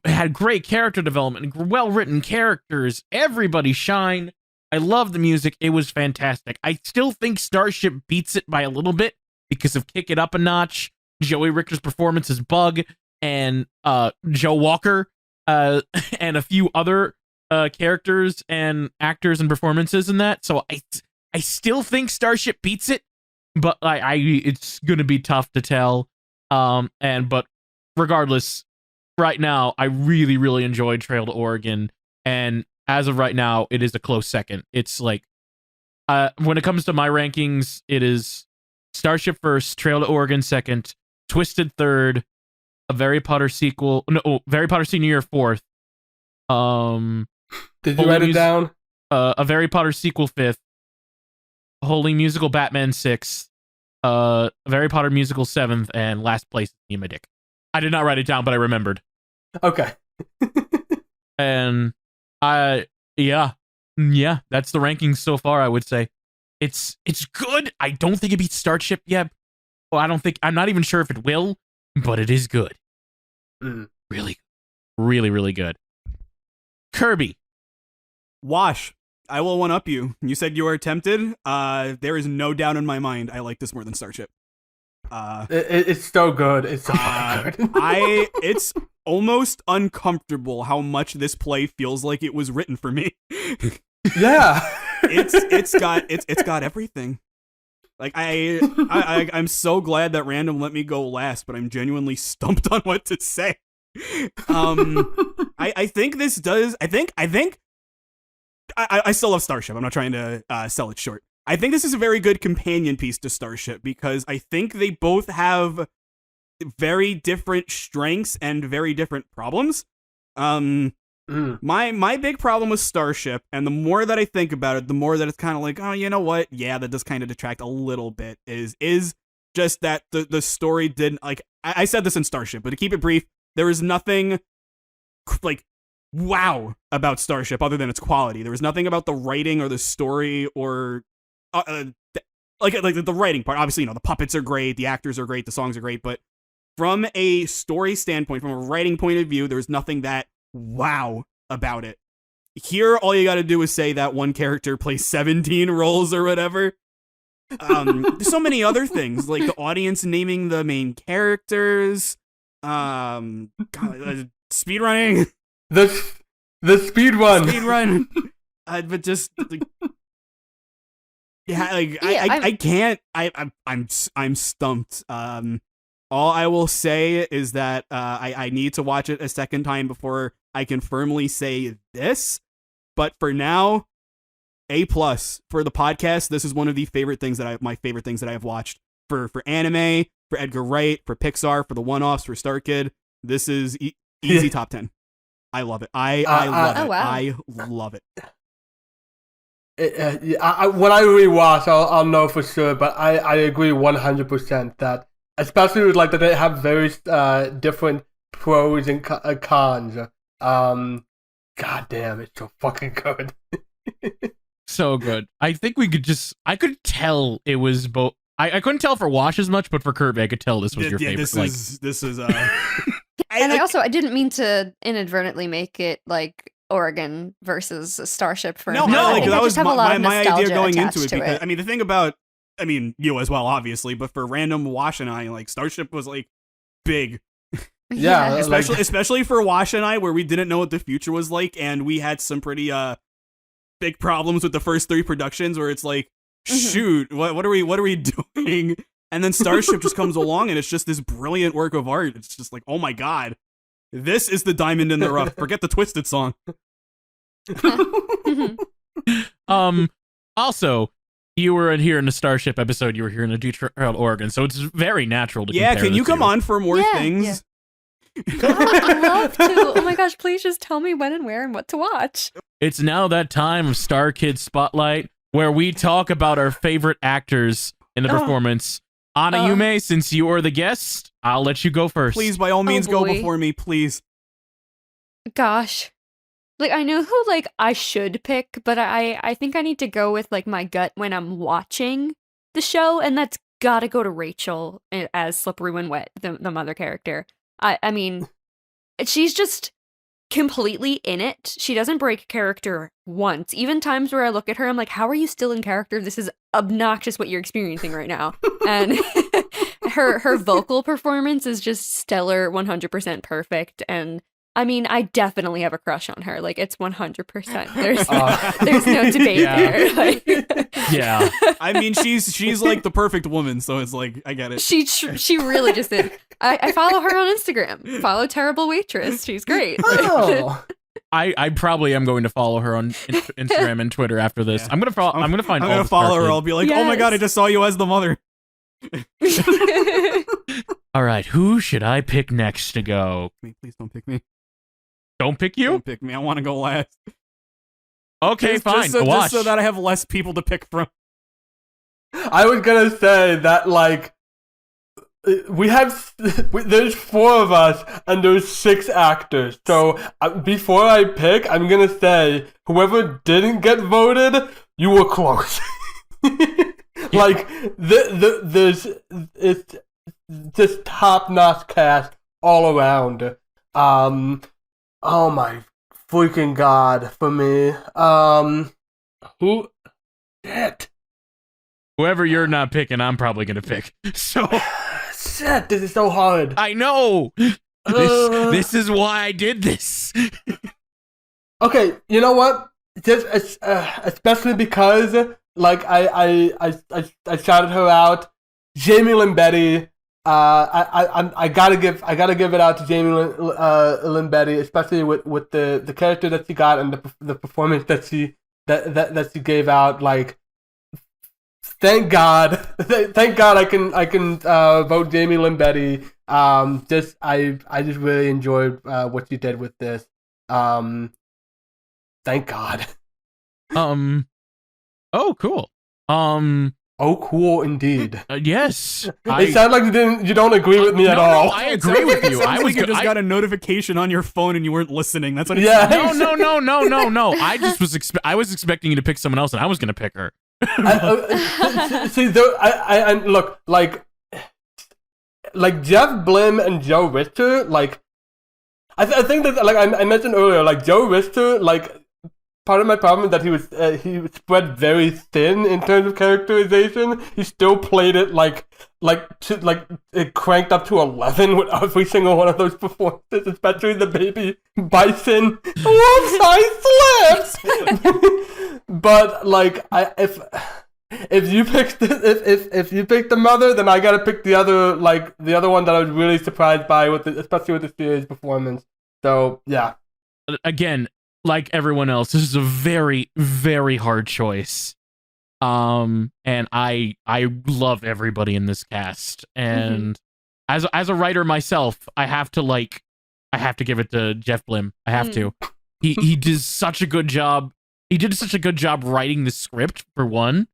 had great character development, well written characters. Everybody shine. I love the music. It was fantastic. I still think Starship beats it by a little bit because of Kick It Up a Notch, Joey Richter's performance as Bug, and Joe Walker, and a few other characters and actors and performances in that. So I still think Starship beats it, but it's gonna be tough to tell. But regardless, right now I really, really enjoyed Trail to Oregon, and as of right now, it is a close second. It's like when it comes to my rankings, it is Starship first, Trail to Oregon second, Twisted third, a Very Potter sequel. No, Very Potter Senior Year fourth. Did you write it down? A Very Potter sequel fifth. Holy Musical Batman sixth. A Very Potter musical seventh, and last place Nima Dick. I did not write it down, but I remembered. Okay. And yeah, that's the rankings so far. I would say it's good. I don't think it beats Starship yet. Well, I'm not even sure if it will, but it is good. Really, really, really good. Kirby. Wash. I will one up you. You said you were tempted. There is no doubt in my mind I like this more than Starship. It's so good. It's so good. It's almost uncomfortable how much this play feels like it was written for me. Yeah. it's got everything. Like I'm so glad that Random let me go last, but I'm genuinely stumped on what to say. I think this does. I still love Starship. I'm not trying to sell it short. I think this is a very good companion piece to Starship because I think they both have very different strengths and very different problems. My big problem with Starship, and the more that I think about it, the more that it's kind of like, oh, you know what? Yeah, that does kind of detract a little bit. Is just that the story didn't, like, I said this in Starship, but to keep it brief, there is nothing like wow about Starship other than its quality. There was nothing about the writing or the story or like the writing part. Obviously, the puppets are great, the actors are great, the songs are great, but from a story standpoint, from a writing point of view, there's nothing that wow about it. Here, all you got to do is say that one character plays 17 roles or whatever. There's so many other things, like the audience naming the main characters, speedrunning. The speed run. But just like, yeah, like I can't. I'm stumped. All I will say is that I need to watch it a second time before I can firmly say this. But for now, A+ for the podcast. This is one of the my favorite things that I have watched for anime, for Edgar Wright, for Pixar, for the one-offs, for StarKid. This is easy top 10. I love it. I love it. wow. I love it. When I rewatch, I'll know for sure. But I agree 100% that, especially with like that they have very different pros and cons. God damn, it's so fucking good. So good. I think I could tell it was both. I couldn't tell for Wash as much, but for Kirby, I could tell this was your favorite. This is And I didn't mean to inadvertently make it like Oregon versus Starship for no, I think that I was just have a lot of my idea nostalgia going into attached it. to Because I mean, the thing about, you as well, obviously, but for Random, Wash and I, like Starship was like big. Yeah, especially for Wash and I, where we didn't know what the future was like, and we had some pretty big problems with the first 3 productions, where it's like, shoot, what are we doing? And then Starship just comes along, and it's just this brilliant work of art. It's just like, oh my god, this is the diamond in the rough. Forget the Twisted song. Also, you were here in the Starship episode. You were here in the Detroit, Oregon, so it's very natural to compare can you come on for more things? Yeah. I'd love to. Oh my gosh, please just tell me when and where and what to watch. It's now that time of StarKid Spotlight, where we talk about our favorite actors in the performance. Anayume, since you are the guest, I'll let you go first. Please, by all means, go boy. before me, please. Gosh. like I know who like I should pick, but I think I need to go with like my gut when I'm watching the show, and that's gotta go to Rachel as Slippery When Wet, the mother character. I mean, she's just completely in it. She doesn't break character once. Even times where I look at her, I'm like, how are you still in character? This is obnoxious what you're experiencing right now. And her vocal performance is just stellar, 100% perfect. And I mean, I definitely have a crush on her. Like, it's 100%. There's no debate there. Like, Yeah. I mean, she's like the perfect woman, so it's like I get it. she really just is. I follow her on Instagram. Follow Terrible Waitress. She's great. Oh. I probably am going to follow her on Instagram and Twitter after this. Yeah. I'm gonna follow. I'm gonna find. I'm all gonna the follow her. StarKid. I'll be like, oh my god, I Yes. just saw you as the mother. All right, who should I pick next to go? Please don't pick me. Don't pick you. Don't pick me. I want to go last. Okay, fine. Just Watch. so that I have less people to pick from. I was gonna say that, like, there's 4 of us and there's 6 actors. So before I pick, I'm gonna say whoever didn't get voted, you were close. Like, there's it's just top-notch cast all around. Oh my freaking god, for me. Who? Shit. Whoever you're not picking, I'm probably gonna pick. So Shit, this is so hard. I know. This is why I did this. Okay, you know what? Just especially because, like, I shouted her out. Jamie Lynn Betty. I gotta give it out to Jamie Lynn Betty, especially with the character that she got and the performance that she gave out. Like, thank God I can vote Jamie Lynn Betty. I just really enjoyed what she did with this. Thank God. Oh, cool. Oh, cool indeed. Yes. It sounds like you don't agree with me at No, all. I agree with you. Sounds I was like you just I- got a notification on your phone and you weren't listening. That's what it Yeah. sounds like. No. I just was I was expecting you to pick someone else, and I was gonna pick her. See, I look, like Jeff Blim and Joe Richter, like, I think that, like I mentioned earlier, like, Joe Richter, like, part of my problem is that he was spread very thin in terms of characterization. He still played it it cranked up to 11 with every single one of those performances, especially the baby bison. Whoops, I slipped. But, like, if you pick if you pick the mother, then I gotta pick the other one that I was really surprised by, especially with the series performance. So yeah. Again, like everyone else, this is a very, very hard choice. And I love everybody in this cast. And as a writer myself, I have to give it to Jeff Blim. I have to. He did such a good job. He did such a good job writing the script, for one,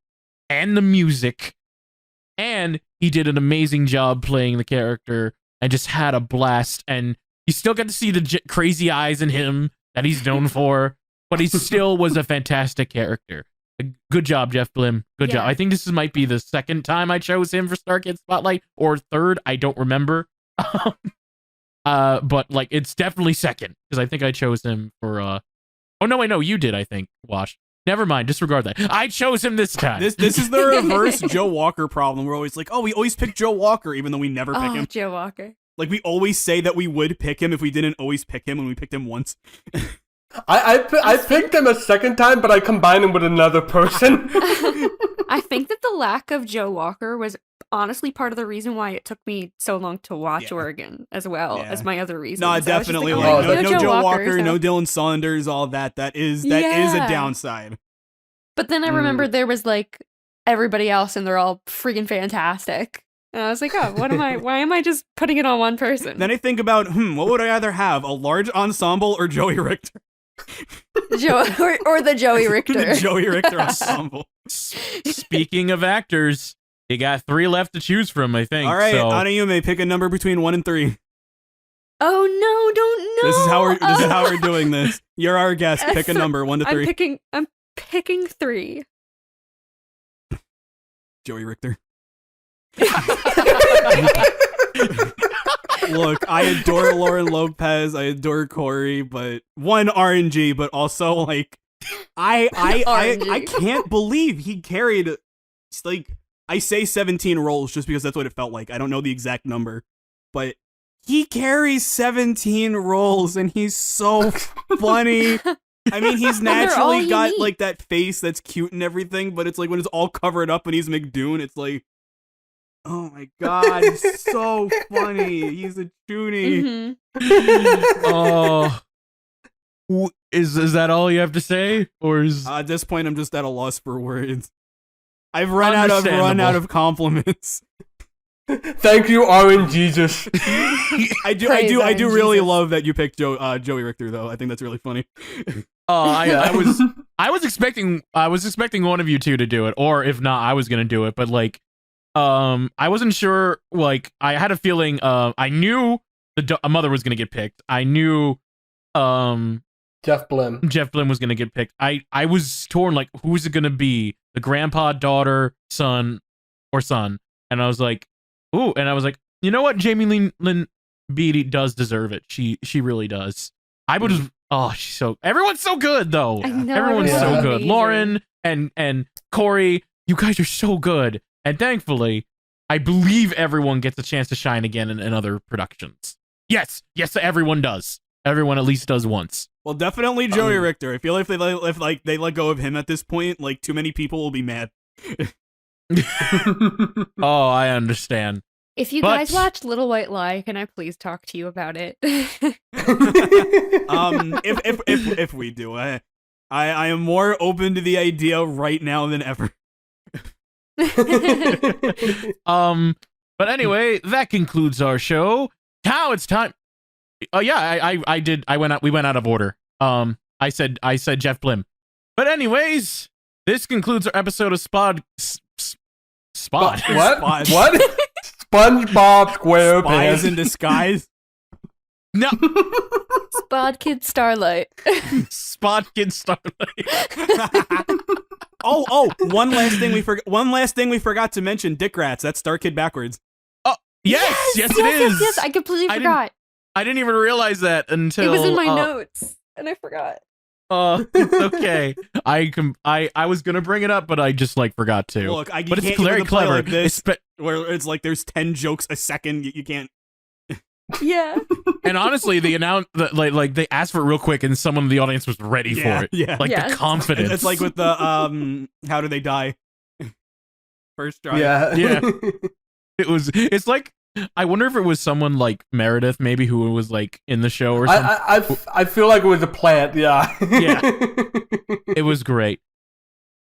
and the music. And he did an amazing job playing the character and just had a blast. And you still get to see the crazy eyes in him that he's known for, but he still was a fantastic character. Good job, Jeff Blim. Good job. I think this might be the second time I chose him for StarKid Spotlight, or third. I don't remember. But like, it's definitely second, because I think I chose him for oh no, wait, no, you did, I think, Wash. Never mind, disregard that. I chose him this time. This is the reverse Joe Walker problem. We're always like, oh, we always pick Joe Walker, even though we never pick him. Joe Walker. Like, we always say that we would pick him if we didn't always pick him when we picked him once. I picked him a second time, but I combined him with another person. I think that the lack of Joe Walker was honestly part of the reason why it took me so long to watch Oregon, as well as my other reasons. No, definitely. No Joe Walker, no Dylan Saunders, all that. That is a downside. But then I remembered there was like everybody else, and they're all freaking fantastic. And I was like, oh, why am I just putting it on one person? Then I think about, what would I rather have, a large ensemble or Joey Richter? or the Joey Richter. The Joey Richter ensemble. Speaking of actors, you got 3 left to choose from, I think. All right, so. Anayume, pick a number between 1 and 3. Oh no, don't know. This is how we're doing this. You're our guest. Pick a number, 1 to 3. I'm picking 3. Joey Richter. Look, I adore Lauren Lopez. I adore Corey, but one RNG, but also like I can't believe he carried like I say 17 rolls just because that's what it felt like. I don't know the exact number, but he carries 17 rolls and he's so funny. I mean, he's naturally got like that face that's cute and everything, but it's like when it's all covered up and he's McDoon, it's like, oh my god, he's so funny. He's a toonie. Oh, is that all you have to say, or is at this point I'm just at a loss for words. I've run out of compliments. Thank you, RNGesus. I do really love that you picked Joey Richter though. I think that's really funny. I was expecting one of you two to do it, or if not, I was gonna do it. But like, I wasn't sure. Like, I had a feeling. I knew a mother was gonna get picked. I knew, Jeff Blim was gonna get picked. I was torn. Like, who's it gonna be? The grandpa, daughter, son, or son? And I was like, ooh. And I was like, you know what? Jamie Lynn Beatty does deserve it. She really does. I would have. Oh, everyone's so good though. I know, everyone's so amazing. good. Lauren and Corey, you guys are so good. And thankfully, I believe everyone gets a chance to shine again in other productions. Yes, everyone does. Everyone at least does once. Well, definitely Joey Richter. I feel like if they let go of him at this point, like too many people will be mad. Oh, I understand. If you guys watch Little White Lie, can I please talk to you about it? If we do, I am more open to the idea right now than ever. But anyway, that concludes our show. Now it's time. Oh yeah, we went out of order. I said Jeff Blim. But anyways, this concludes our episode of Spot. What? What? SpongeBob SquarePants. Spies in disguise. No. StarKid Starlight. StarKid Starlight. Oh, one last thing we forgot to mention, Dick Rats. That's StarKid backwards. Oh, yes, it is. Yes, I completely forgot. I didn't even realize that until it was in my notes, and I forgot. It's okay. I was gonna bring it up, but I just forgot to. Look, but it's very clever. Like this, where it's like there's 10 jokes a second. You can't. Yeah. And honestly, they announced that they asked for it real quick, and someone in the audience was ready for it. Yeah. The confidence. It's like with the how do they die? First try. Yeah. It's like, I wonder if it was someone like Meredith, maybe, who was in the show or something. I feel like it was a plant. Yeah. Yeah. It was great.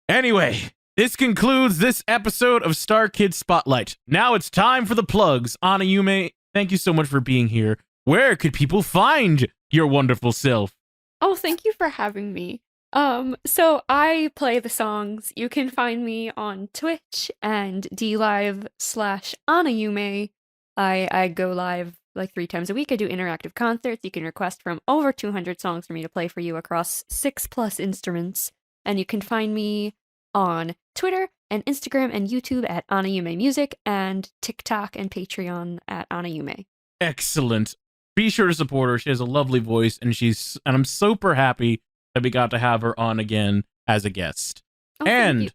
Anyway, this concludes this episode of StarKid Spotlight. Now it's time for the plugs. Anayume, thank you so much for being here. Where could people find your wonderful self? Oh, thank you for having me. So I play the songs. You can find me on Twitch and DLive/Anayume. I go live 3 times a week. I do interactive concerts. You can request from over 200 songs for me to play for you across 6+ instruments. And you can find me on Twitter and Instagram and YouTube at Anayume Music, and TikTok and Patreon at Anayume. Excellent. Be sure to support her. She has a lovely voice, and I'm super happy that we got to have her on again as a guest. Oh, and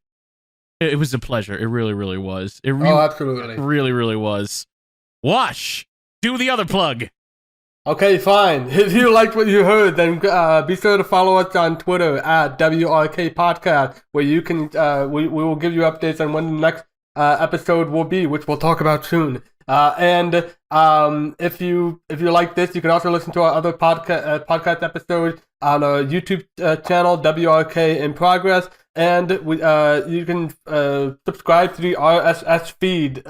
it was a pleasure. It really, really was. Absolutely. Really, really was. Wash, do the other plug. Okay, fine. If you liked what you heard, then be sure to follow us on Twitter at WRK Podcast, where you can we will give you updates on when the next episode will be, which we'll talk about soon. And if you like this, you can also listen to our other podcast episodes on our YouTube channel, WRK in Progress, and you can subscribe to the RSS feed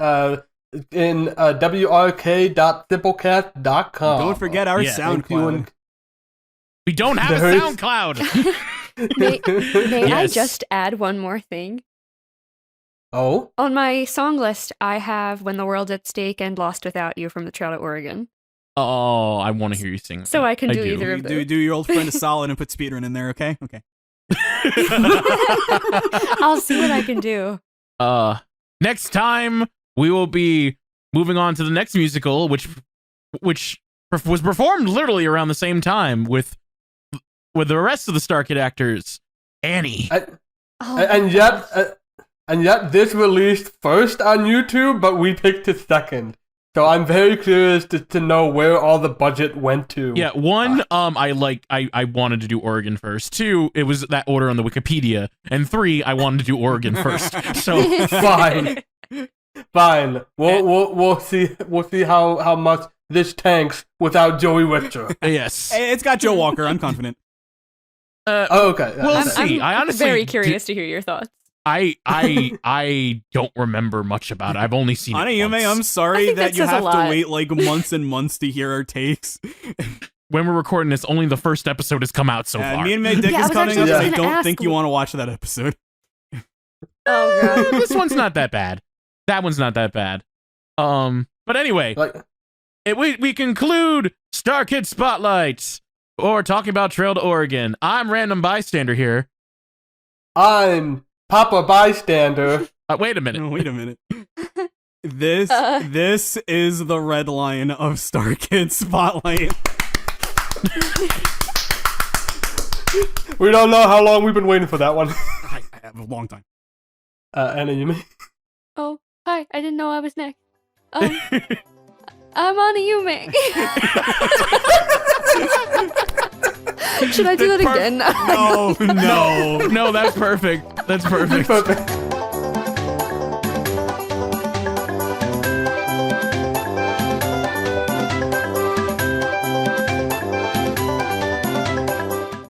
in wrk.simplecast.com. Don't forget our SoundCloud. We don't have a SoundCloud. May Yes. I just add one more thing? Oh? On my song list, I have When the World's at Stake and Lost Without You from the Trail to Oregon. Oh, I want to hear you sing. So I can do do. either of Do those. do your old friend a solid and put speedrun in there, okay? Okay. I'll see what I can do. Next time we will be moving on to the next musical, which was performed literally around the same time with the rest of the StarKid actors. Annie. And yet this released first on YouTube, but we picked it second. So I'm very curious to know where all the budget went to. Yeah, one, I wanted to do Oregon first. Two, it was that order on the Wikipedia. And three, I wanted to do Oregon first. So Fine. We'll see how much this tanks without Joey Richter. yes. Hey, it's got Joe Walker. I'm confident. Okay. We'll Okay. see. I honestly very curious to hear your thoughts. I don't remember much about it. I've only seen it Anayume, once. I'm I sorry think that that you says a have to lot. wait like months and months to hear our takes. When we're recording this, only the first episode has come out so far. Me and May Dick Yeah, I is was coming up, actually and I just gonna don't ask think you want to watch that episode. Oh god. This one's not that bad. That one's not that bad. But anyway, Like, we conclude StarKid Spotlight, or talking about Trail to Oregon. I'm Random Bystander here. I'm Papa Bystander. Wait a minute. No, wait a minute. This is the red line of StarKid Spotlight. We don't know how long we've been waiting for that one. I have a long time. Anna, you mean? Oh, hi. I didn't know I was next. I'm Anayume. Should I do that That's again? No. No, that's perfect. That's perfect. Perfect.